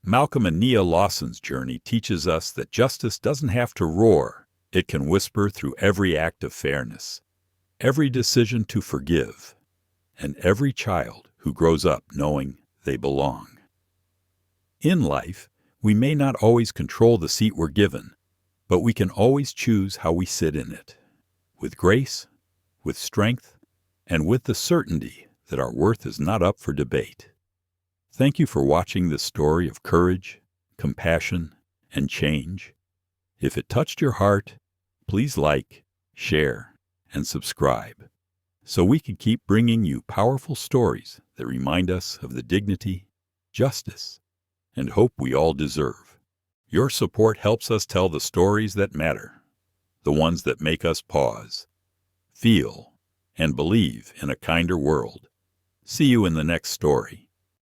Malcolm and Nia Lawson's journey teaches us that justice doesn't have to roar, it can whisper through every act of fairness, every decision to forgive, and every child who grows up knowing they belong. In life, we may not always control the seat we're given, but we can always choose how we sit in it, with grace, with strength, and with the certainty that our worth is not up for debate. Thank you for watching this story of courage, compassion, and change. If it touched your heart, please like, share, and subscribe, so we can keep bringing you powerful stories that remind us of the dignity, justice, and hope we all deserve. Your support helps us tell the stories that matter, the ones that make us pause, feel, and believe in a kinder world. See you in the next story.